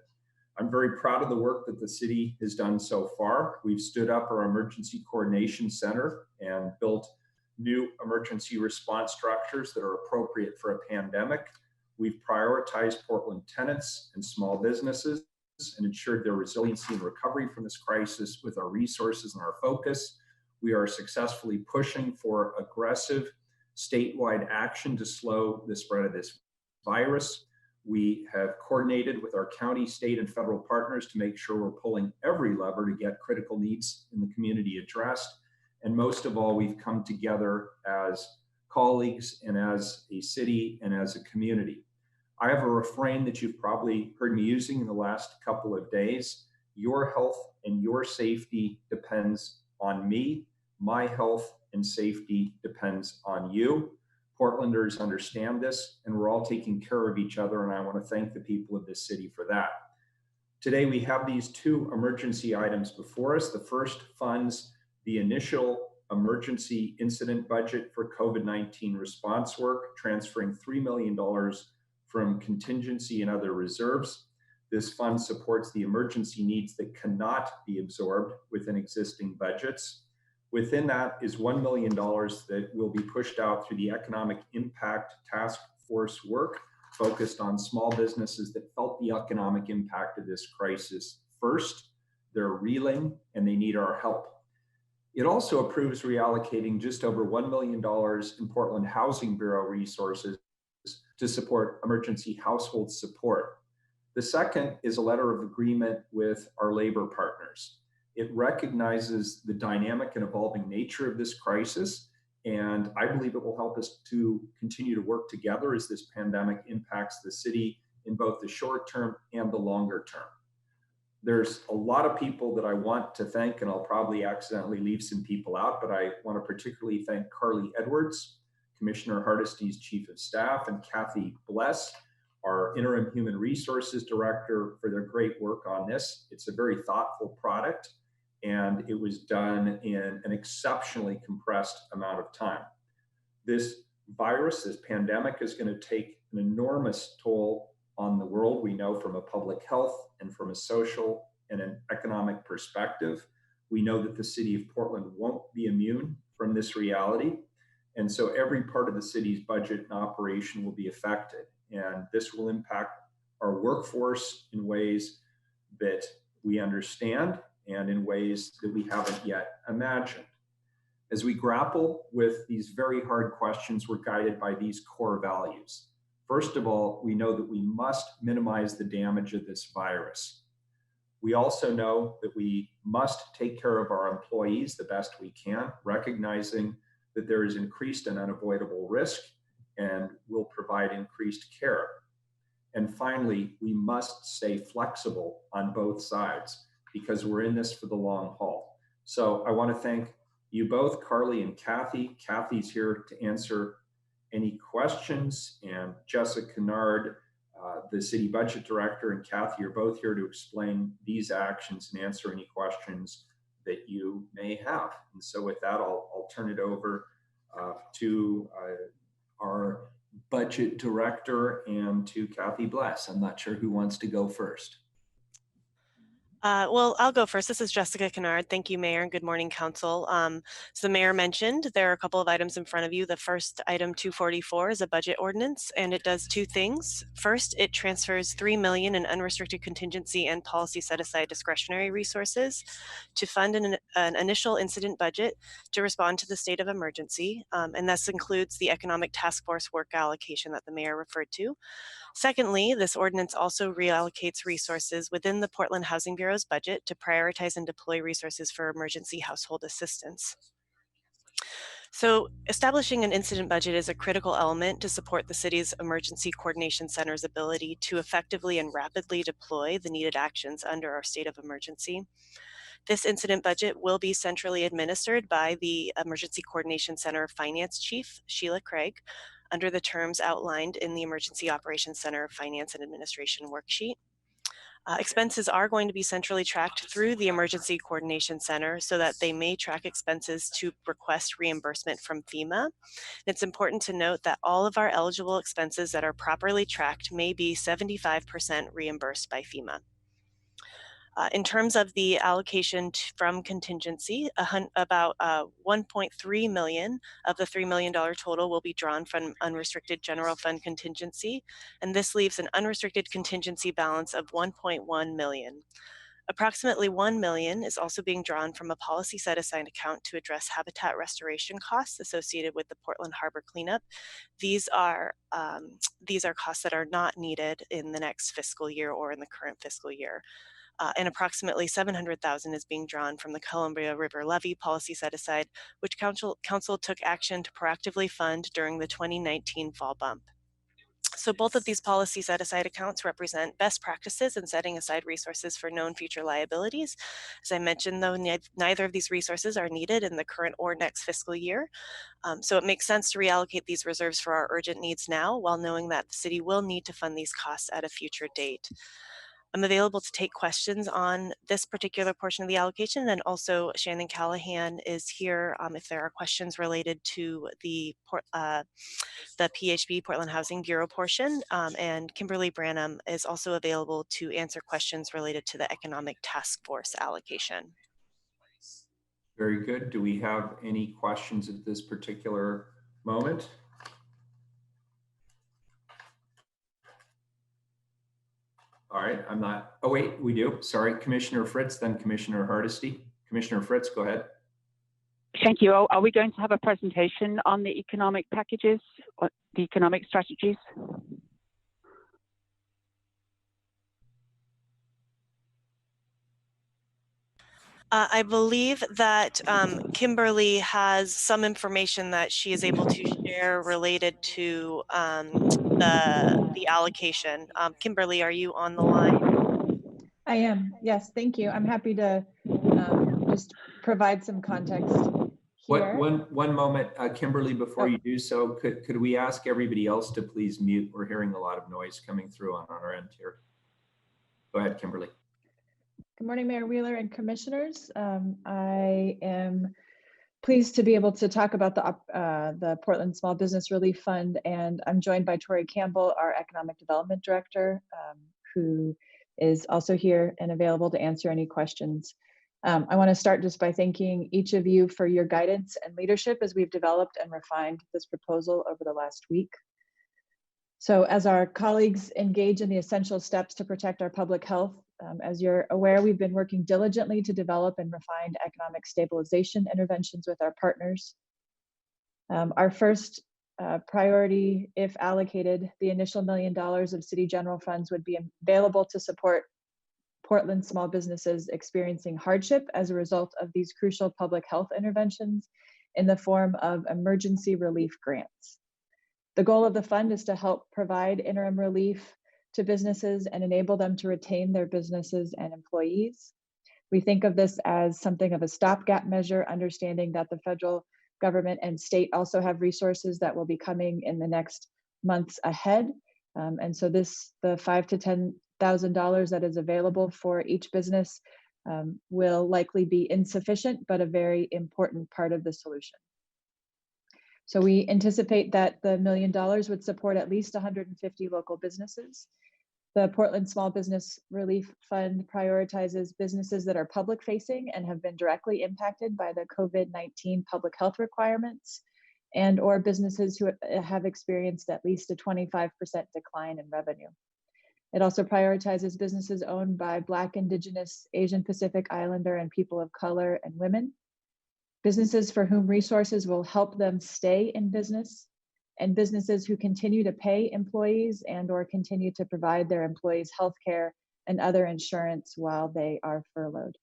I'm very proud of the work that the city has done so far. We've stood up our Emergency Coordination Center and built new emergency response structures that are appropriate for a pandemic. We've prioritized Portland tenants and small businesses and ensured their resiliency and recovery from this crisis with our resources and our focus. We are successfully pushing for aggressive statewide action to slow the spread of this virus. We have coordinated with our county, state, and federal partners to make sure we're pulling every lever to get critical needs in the community addressed. And most of all, we've come together as colleagues and as a city and as a community. I have a refrain that you've probably heard me using in the last couple of days. Your health and your safety depends on me. My health and safety depends on you. Portlanders understand this, and we're all taking care of each other, and I want to thank the people of this city for that. Today, we have these two emergency items before us. The first funds the initial emergency incident budget for COVID-19 response work, transferring $3 million from contingency and other reserves. This fund supports the emergency needs that cannot be absorbed within existing budgets. Within that is $1 million that will be pushed out through the Economic Impact Task Force work focused on small businesses that felt the economic impact of this crisis first. They're reeling and they need our help. It also approves reallocating just over $1 million in Portland Housing Bureau resources to support emergency household support. The second is a letter of agreement with our labor partners. It recognizes the dynamic and evolving nature of this crisis, and I believe it will help us to continue to work together as this pandemic impacts the city in both the short term and the longer term. There's a lot of people that I want to thank, and I'll probably accidentally leave some people out, but I want to particularly thank Carly Edwards, Commissioner Hardesty's Chief of Staff, and Kathy Bless, our Interim Human Resources Director, for their great work on this. It's a very thoughtful product, and it was done in an exceptionally compressed amount of time. This virus, this pandemic, is going to take an enormous toll on the world. We know from a public health and from a social and an economic perspective. We know that the city of Portland won't be immune from this reality. And so every part of the city's budget and operation will be affected. And this will impact our workforce in ways that we understand and in ways that we haven't yet imagined. As we grapple with these very hard questions, we're guided by these core values. First of all, we know that we must minimize the damage of this virus. We also know that we must take care of our employees the best we can, recognizing that there is increased and unavoidable risk, and will provide increased care. And finally, we must stay flexible on both sides because we're in this for the long haul. So I want to thank you both, Carly and Kathy. Kathy's here to answer any questions, and Jessica Kennard, the City Budget Director, and Kathy are both here to explain these actions and answer any questions that you may have. And so with that, I'll turn it over to our Budget Director and to Kathy Bless. I'm not sure who wants to go first. Well, I'll go first. This is Jessica Kennard. Thank you, Mayor, and good morning, Council. So the Mayor mentioned there are a couple of items in front of you. The first item, 244, is a budget ordinance, and it does two things. First, it transfers $3 million in unrestricted contingency and policy set-aside discretionary resources to fund an initial incident budget to respond to the state of emergency, and this includes the Economic Task Force work allocation that the Mayor referred to. Secondly, this ordinance also reallocates resources within the Portland Housing Bureau's budget to prioritize and deploy resources for emergency household assistance. So establishing an incident budget is a critical element to support the city's emergency coordination center's ability to effectively and rapidly deploy the needed actions under our state of emergency. This incident budget will be centrally administered by the Emergency Coordination Center Finance Chief, Sheila Craig, under the terms outlined in the Emergency Operations Center Finance and Administration worksheet. Expenses are going to be centrally tracked through the Emergency Coordination Center so that they may track expenses to request reimbursement from FEMA. And it's important to note that all of our eligible expenses that are properly tracked may be 75% reimbursed by FEMA. In terms of the allocation from contingency, about $1.3 million of the $3 million total will be drawn from unrestricted general fund contingency, and this leaves an unrestricted contingency balance of $1.1 million. Approximately $1 million is also being drawn from a policy set-aside account to address habitat restoration costs associated with the Portland Harbor cleanup. These are costs that are not needed in the next fiscal year or in the current fiscal year. And approximately $700,000 is being drawn from the Columbia River Levy policy set-aside, which Council took action to proactively fund during the 2019 fall bump. So both of these policy set-aside accounts represent best practices in setting aside resources for known future liabilities. As I mentioned, though, neither of these resources are needed in the current or next fiscal year. So it makes sense to reallocate these reserves for our urgent needs now, while knowing that the city will need to fund these costs at a future date. I'm available to take questions on this particular portion of the allocation, and also Shannon Callahan is here if there are questions related to the PHB, Portland Housing Bureau portion, and Kimberly Branham is also available to answer questions related to the Economic Task Force allocation. Very good. Do we have any questions at this particular moment? All right, I'm not, oh wait, we do. Sorry, Commissioner Fritz, then Commissioner Hardesty. Commissioner Fritz, go ahead. Thank you. Are we going to have a presentation on the economic packages, or the economic strategies? I believe that Kimberly has some information that she is able to share related to the allocation. Kimberly, are you on the line? I am, yes, thank you. I'm happy to just provide some context here. One moment, Kimberly, before you do so, could we ask everybody else to please mute? We're hearing a lot of noise coming through on our end here. Go ahead, Kimberly. Good morning, Mayor Wheeler and commissioners. I am pleased to be able to talk about the Portland Small Business Relief Fund, and I'm joined by Tori Campbell, our Economic Development Director, who is also here and available to answer any questions. I want to start just by thanking each of you for your guidance and leadership as we've developed and refined this proposal over the last week. So as our colleagues engage in the essential steps to protect our public health, as you're aware, we've been working diligently to develop and refine economic stabilization interventions with our partners. Our first priority, if allocated, the initial $1 million of city general funds would be available to support Portland small businesses experiencing hardship as a result of these crucial public health interventions in the form of emergency relief grants. The goal of the fund is to help provide interim relief to businesses and enable them to retain their businesses and employees. We think of this as something of a stopgap measure, understanding that the federal government and state also have resources that will be coming in the next months ahead. And so the $5,000 to $10,000 that is available for each business will likely be insufficient, but a very important part of the solution. So we anticipate that the $1 million would support at least 150 local businesses. The Portland Small Business Relief Fund prioritizes businesses that are public facing and have been directly impacted by the COVID-19 public health requirements, and or businesses who have experienced at least a 25% decline in revenue. It also prioritizes businesses owned by Black, Indigenous, Asian Pacific Islander, and people of color and women, businesses for whom resources will help them stay in business, and businesses who continue to pay employees and or continue to provide their employees health care and other insurance while they are furloughed.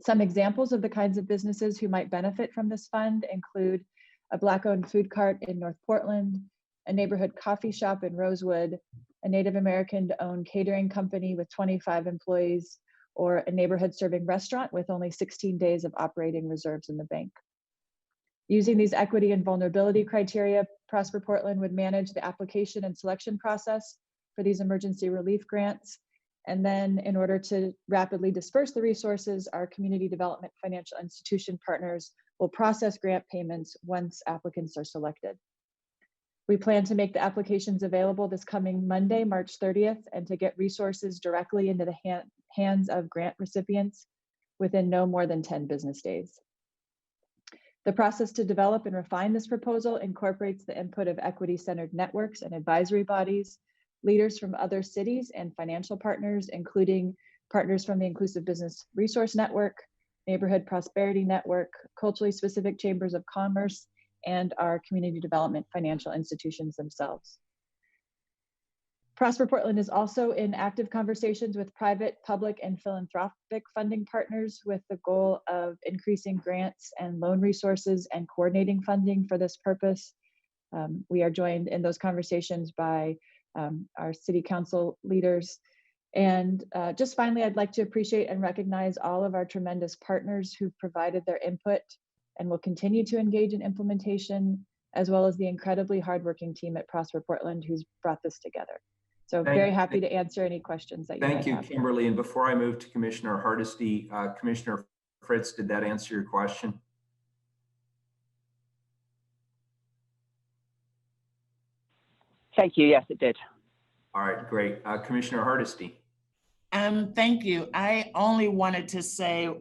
Some examples of the kinds of businesses who might benefit from this fund include a Black-owned food cart in North Portland, a neighborhood coffee shop in Rosewood, a Native American-owned catering company with 25 employees, or a neighborhood-serving restaurant with only 16 days of operating reserves in the bank. Using these equity and vulnerability criteria, Prosper Portland would manage the application and selection process for these emergency relief grants. And then in order to rapidly disperse the resources, our community development financial institution partners will process grant payments once applicants are selected. We plan to make the applications available this coming Monday, March 30th, and to get resources directly into the hands of grant recipients within no more than 10 business days. The process to develop and refine this proposal incorporates the input of equity-centered networks and advisory bodies, leaders from other cities and financial partners, including partners from the Inclusive Business Resource Network, Neighborhood Prosperity Network, culturally specific chambers of commerce, and our community development financial institutions themselves. Prosper Portland is also in active conversations with private, public, and philanthropic funding partners with the goal of increasing grants and loan resources and coordinating funding for this purpose. We are joined in those conversations by our city council leaders. And just finally, I'd like to appreciate and recognize all of our tremendous partners who've provided their input and will continue to engage in implementation, as well as the incredibly hardworking team at Prosper Portland who's brought this together. So very happy to answer any questions that you might have. Thank you, Kimberly. And before I move to Commissioner Hardesty, Commissioner Fritz, did that answer your question? Thank you. Yes, it did. All right, great. Commissioner Hardesty. Thank you. I only wanted to say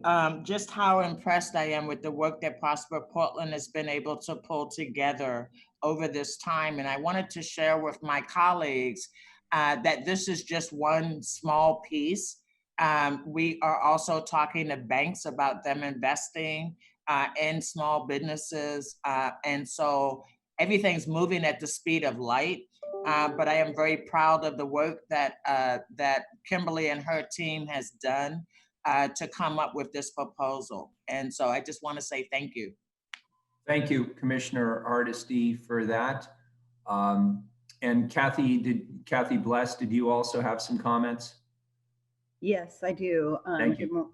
just how impressed I am with the work that Prosper Portland has been able to pull together over this time. And I wanted to share with my colleagues that this is just one small piece. We are also talking to banks about them investing in small businesses. And so everything's moving at the speed of light. But I am very proud of the work that that Kimberly and her team has done to come up with this proposal. And so I just want to say thank you. Thank you, Commissioner Hardesty, for that. And Kathy Bless, did you also have some comments? Yes, I do. Thank you.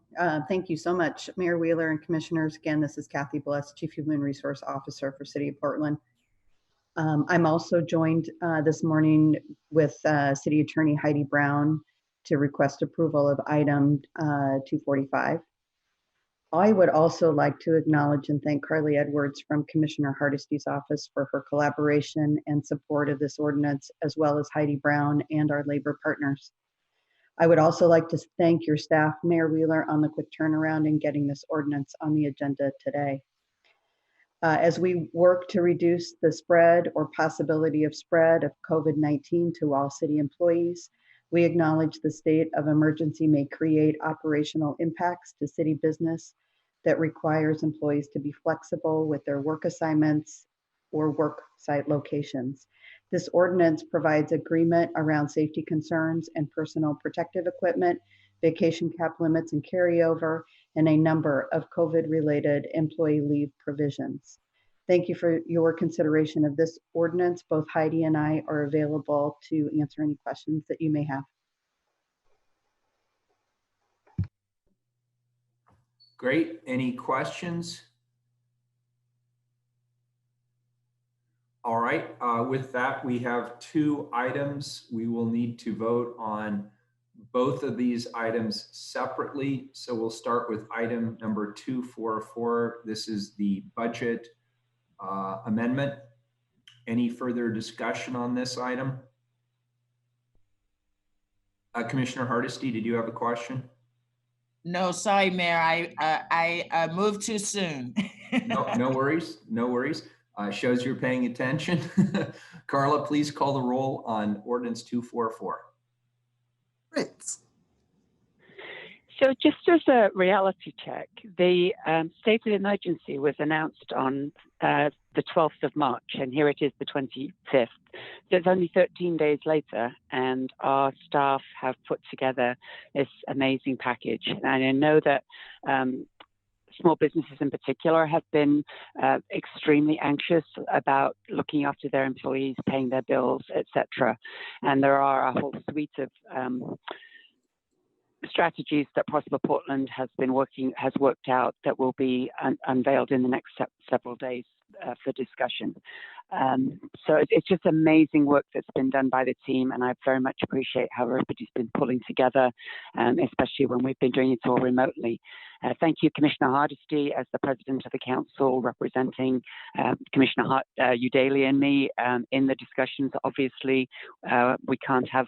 Thank you so much, Mayor Wheeler and Commissioners. Again, this is Kathy Bless, Chief Human Resource Officer for City of Portland. I'm also joined this morning with City Attorney Heidi Brown to request approval of item 245. I would also like to acknowledge and thank Carly Edwards from Commissioner Hardesty's office for her collaboration and support of this ordinance, as well as Heidi Brown and our labor partners. I would also like to thank your staff, Mayor Wheeler, on the quick turnaround in getting this ordinance on the agenda today. As we work to reduce the spread or possibility of spread of COVID-19 to all city employees, we acknowledge the state of emergency may create operational impacts to city business that requires employees to be flexible with their work assignments or work site locations. This ordinance provides agreement around safety concerns and personal protective equipment, vacation cap limits and carryover, and a number of COVID-related employee leave provisions. Thank you for your consideration of this ordinance. Both Heidi and I are available to answer any questions that you may have. Great. Any questions? All right. With that, we have two items. We will need to vote on both of these items separately. So we'll start with item number 244. This is the budget amendment. Any further discussion on this item? Commissioner Hardesty, did you have a question? No, sorry, Mayor. I moved too soon. No worries. No worries. Shows you're paying attention. Carla, please call the roll on ordinance 244. Fritz. So just as a reality check, the state of emergency was announced on the 12th of March, and here it is the 25th. So it's only 13 days later, and our staff have put together this amazing package. And I know that small businesses in particular have been extremely anxious about looking after their employees, paying their bills, etc. And there are a whole suite of strategies that Prosper Portland has worked out that will be unveiled in the next several days for discussion. So it's just amazing work that's been done by the team, and I very much appreciate how everybody's been pulling together, especially when we've been doing it all remotely. Thank you, Commissioner Hardesty, as the President of the Council, representing Commissioner Udaley and me in the discussions. Obviously, we can't have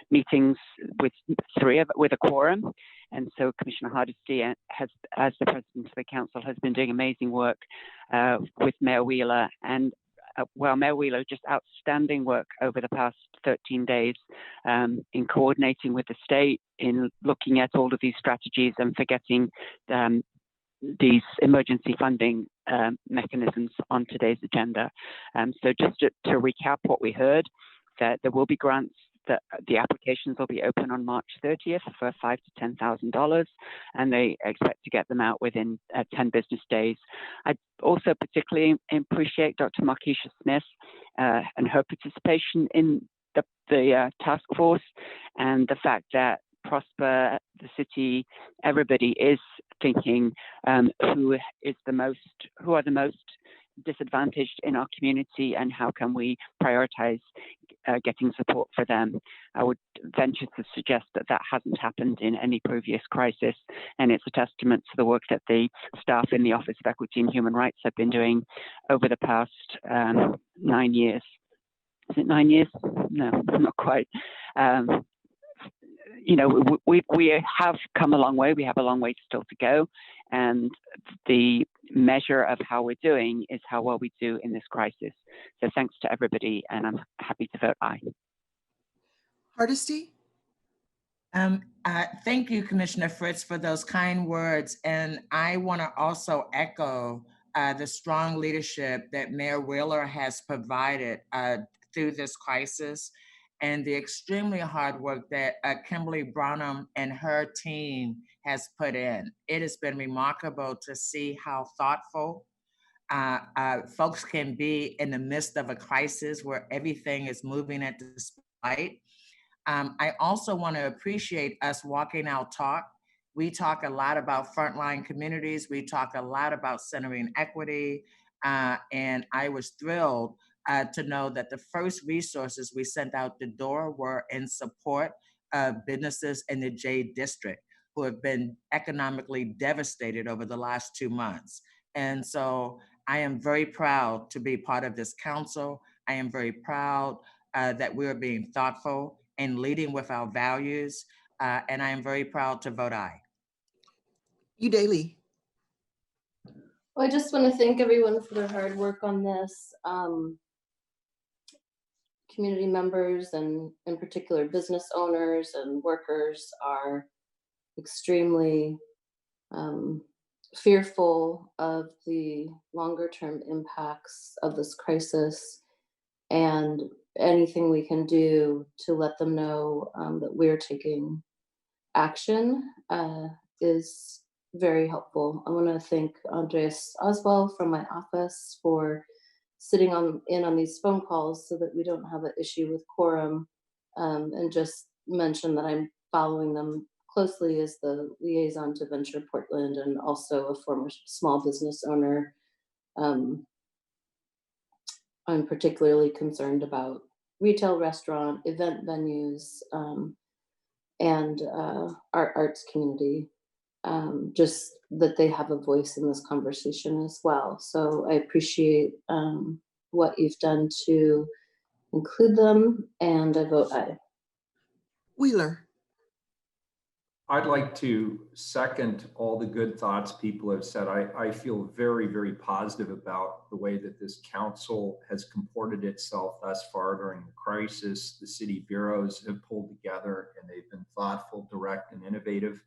meetings with with a quorum. And so Commissioner Hardesty, has, as the President of the Council, has been doing amazing work with Mayor Wheeler. And Mayor Wheeler, just outstanding work over the past 13 days in coordinating with the state, in looking at all of these strategies and for getting these emergency funding mechanisms on today's agenda. So just to recap what we heard, that there will be grants, that the applications will be open on March 30th for $5,000 to $10,000, and they expect to get them out within 10 business days. I also particularly appreciate Dr. Markeisha Smith and her participation in the task force, and the fact that Prosper, the city, everybody is thinking who are the most disadvantaged in our community, and how can we prioritize getting support for them. I would venture to suggest that that hasn't happened in any previous crisis, and it's a testament to the work that the staff in the Office of Equity and Human Rights have been doing over the past 9 years. Is it 9 years? No, not quite. You know, we have come a long way. We have a long way still to go, and the measure of how we're doing is how well we do in this crisis. So thanks to everybody, and I'm happy to vote aye. Hardesty? Thank you, Commissioner Fritz, for those kind words. And I want to also echo the strong leadership that Mayor Wheeler has provided through this crisis, and the extremely hard work that Kimberly Brownham and her team has put in. It has been remarkable to see how thoughtful folks can be in the midst of a crisis where everything is moving at the speed. I also want to appreciate us walking our talk. We talk a lot about frontline communities. We talk a lot about centering equity. And I was thrilled to know that the first resources we sent out the door were in support of businesses in the J District who have been economically devastated over the last 2 months. And so I am very proud to be part of this council. I am very proud that we are being thoughtful and leading with our values. And I am very proud to vote aye. Udaley. Well, I just want to thank everyone for their hard work on this. Community members and in particular business owners and workers are extremely fearful of the longer term impacts of this crisis, and anything we can do to let them know that we're taking action is very helpful. I want to thank Andres Oswald from my office for sitting in on these phone calls so that we don't have an issue with quorum, and just mention that I'm following them closely as the liaison to Venture Portland and also a former small business owner. I'm particularly concerned about retail, restaurant, event venues, and our arts community. just that they have a voice in this conversation as well. So I appreciate what you've done to include them, and I vote aye. Wheeler. I'd like to second all the good thoughts people have said. I feel very, very positive about the way that this council has comported itself thus far during the crisis. The city bureaus have pulled together and they've been thoughtful, direct, and innovative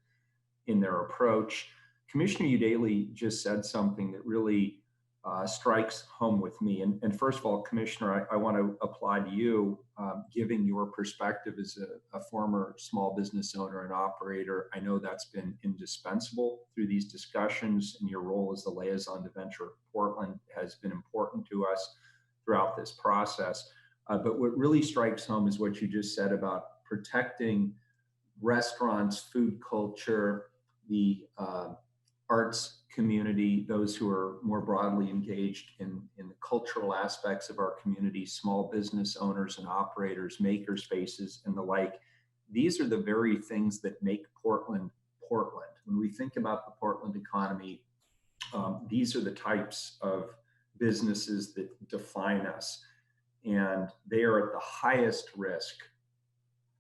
in their approach. Commissioner Udaley just said something that really strikes home with me. And first of all, Commissioner, I want to applaud you, giving your perspective as a former small business owner and operator. I know that's been indispensable through these discussions, and your role as the liaison to Venture Portland has been important to us throughout this process. But what really strikes home is what you just said about protecting restaurants, food culture, the arts community, those who are more broadly engaged in the cultural aspects of our community, small business owners and operators, maker spaces, and the like. These are the very things that make Portland, Portland. When we think about the Portland economy, these are the types of businesses that define us. And they are at the highest risk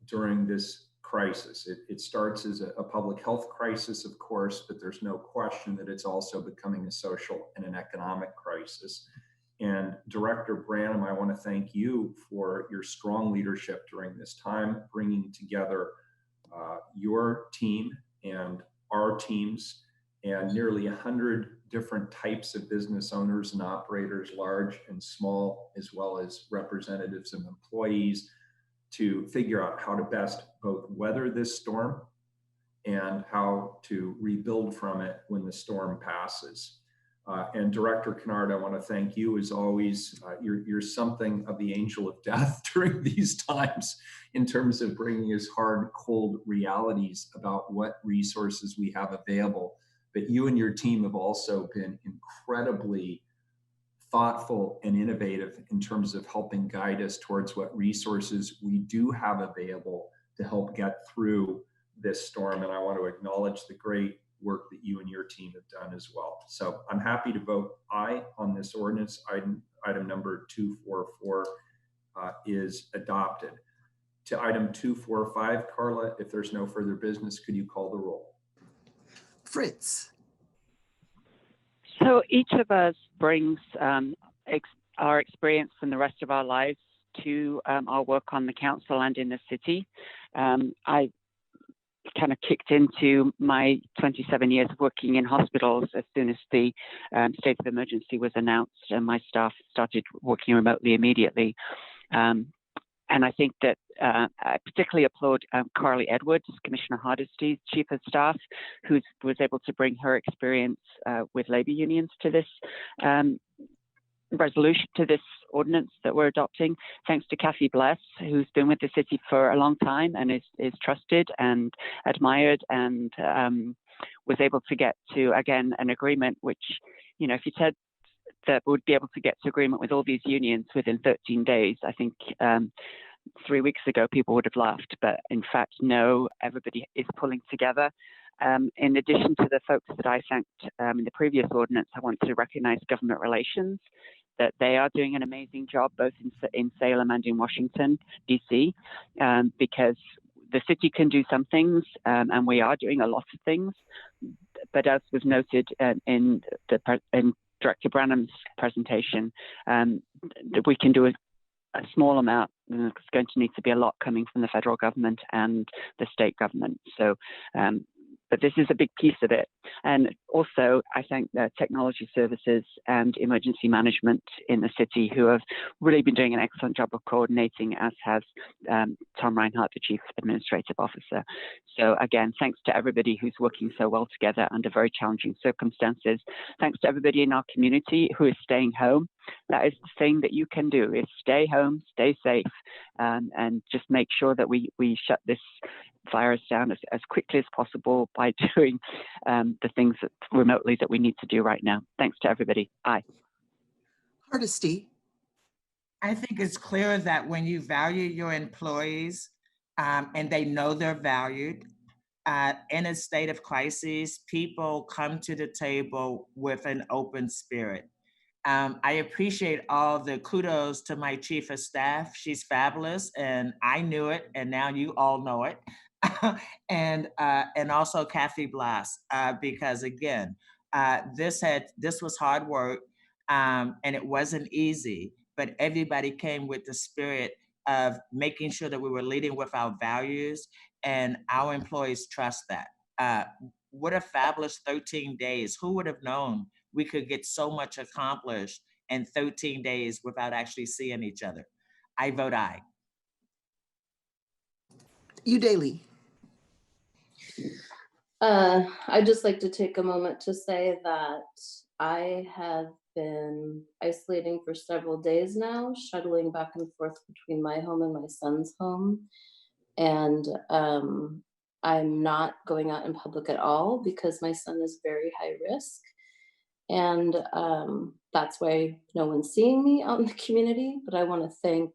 during this crisis. It starts as a public health crisis, of course, but there's no question that it's also becoming a social and an economic crisis. And Director Branham, I want to thank you for your strong leadership during this time, bringing together your team and our teams and nearly 100 different types of business owners and operators, large and small, as well as representatives and employees, to figure out how to best both weather this storm and how to rebuild from it when the storm passes. And Director Kennard, I want to thank you as always. You're something of the angel of death during these times in terms of bringing us hard, cold realities about what resources we have available. But you and your team have also been incredibly thoughtful and innovative in terms of helping guide us towards what resources we do have available to help get through this storm. And I want to acknowledge the great work that you and your team have done as well. So I'm happy to vote aye on this ordinance. Item number 244 is adopted. To item 245, Carla, if there's no further business, could you call the roll? Fritz. So each of us brings our experience from the rest of our lives to our work on the council and in the city. I kind of kicked into my 27 years of working in hospitals as soon as the state of emergency was announced, and my staff started working remotely immediately. And I think that I particularly applaud Carly Edwards, Commissioner Hardesty's Chief of Staff, who was able to bring her experience with labor unions to this resolution, to this ordinance that we're adopting. Thanks to Kathy Bless, who's been with the city for a long time and is trusted and admired, and was able to get to, again, an agreement which, you know, if you said that would be able to get to agreement with all these unions within 13 days. I think 3 weeks ago, people would have laughed, but in fact, no, everybody is pulling together. In addition to the folks that I thanked in the previous ordinance, I want to recognize government relations, that they are doing an amazing job, both in Salem and in Washington, D.C., because the city can do some things, and we are doing a lot of things. But as was noted in Director Branham's presentation, that we can do a small amount. There's going to need to be a lot coming from the federal government and the state government. So, but this is a big piece of it. And also, I thank the technology services and emergency management in the city, who have really been doing an excellent job of coordinating, as has Tom Reinhardt, the Chief Administrative Officer. So again, thanks to everybody who's working so well together under very challenging circumstances. Thanks to everybody in our community who is staying home. That is the thing that you can do, is stay home, stay safe, and just make sure that we shut this virus down as quickly as possible by doing the things remotely that we need to do right now. Thanks to everybody. Aye. Hardesty. I think it's clear that when you value your employees and they know they're valued, in a state of crisis, people come to the table with an open spirit. I appreciate all the kudos to my chief of staff. She's fabulous, and I knew it, and now you all know it. and also Kathy Blas, because again, this was hard work, and it wasn't easy. But everybody came with the spirit of making sure that we were leading with our values, and our employees trust that. What a fabulous 13 days! Who would have known we could get so much accomplished in 13 days without actually seeing each other? I vote aye. Daly. I'd just like to take a moment to say that I have been isolating for several days now, shuttling back and forth between my home and my son's home. And I'm not going out in public at all because my son is very high risk. And that's why no one's seeing me out in the community. But I want to thank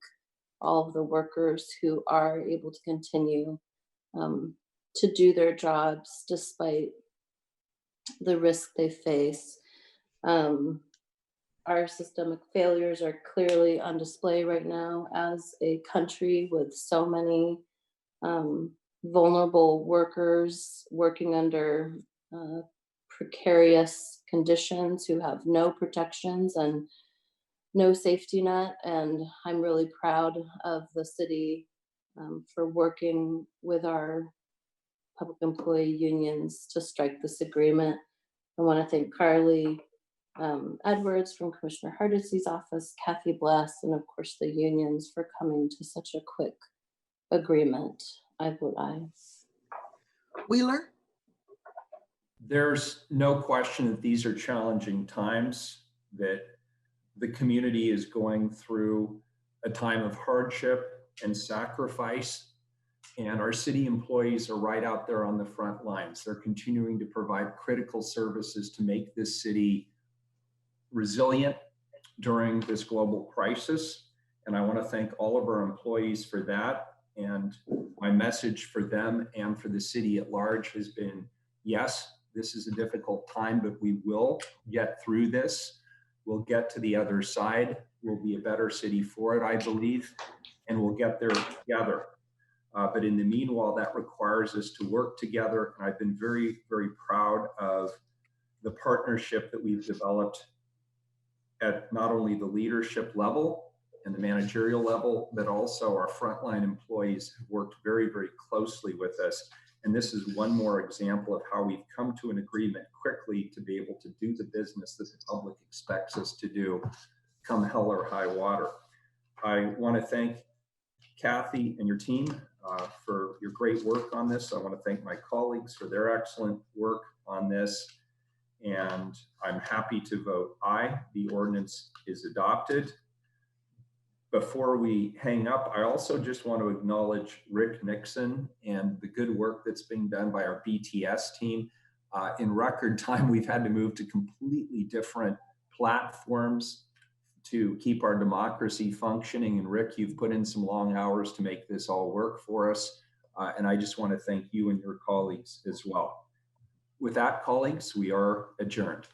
all of the workers who are able to continue to do their jobs despite the risk they face. Our systemic failures are clearly on display right now as a country with so many vulnerable workers working under precarious conditions who have no protections and no safety net. And I'm really proud of the city for working with our public employee unions to strike this agreement. I want to thank Carly Edwards from Commissioner Hardessy's office, Kathy Bless, and of course the unions for coming to such a quick agreement. I vote aye. Wheeler? There's no question that these are challenging times, that the community is going through a time of hardship and sacrifice, and our city employees are right out there on the front lines. They're continuing to provide critical services to make this city resilient during this global crisis. And I want to thank all of our employees for that. And my message for them and for the city at large has been, yes, this is a difficult time, but we will get through this. We'll get to the other side. We'll be a better city for it, I believe, and we'll get there together. But in the meanwhile, that requires us to work together. And I've been very, very proud of the partnership that we've developed at not only the leadership level and the managerial level, but also our frontline employees have worked very, very closely with us. And this is one more example of how we've come to an agreement quickly to be able to do the business that the public expects us to do, come hell or high water. I want to thank Kathy and your team for your great work on this. I want to thank my colleagues for their excellent work on this. And I'm happy to vote aye. The ordinance is adopted. Before we hang up, I also just want to acknowledge Rick Nixon and the good work that's being done by our BTS team. In record time, we've had to move to completely different platforms to keep our democracy functioning. And Rick, you've put in some long hours to make this all work for us. And I just want to thank you and your colleagues as well. With that, colleagues, we are adjourned.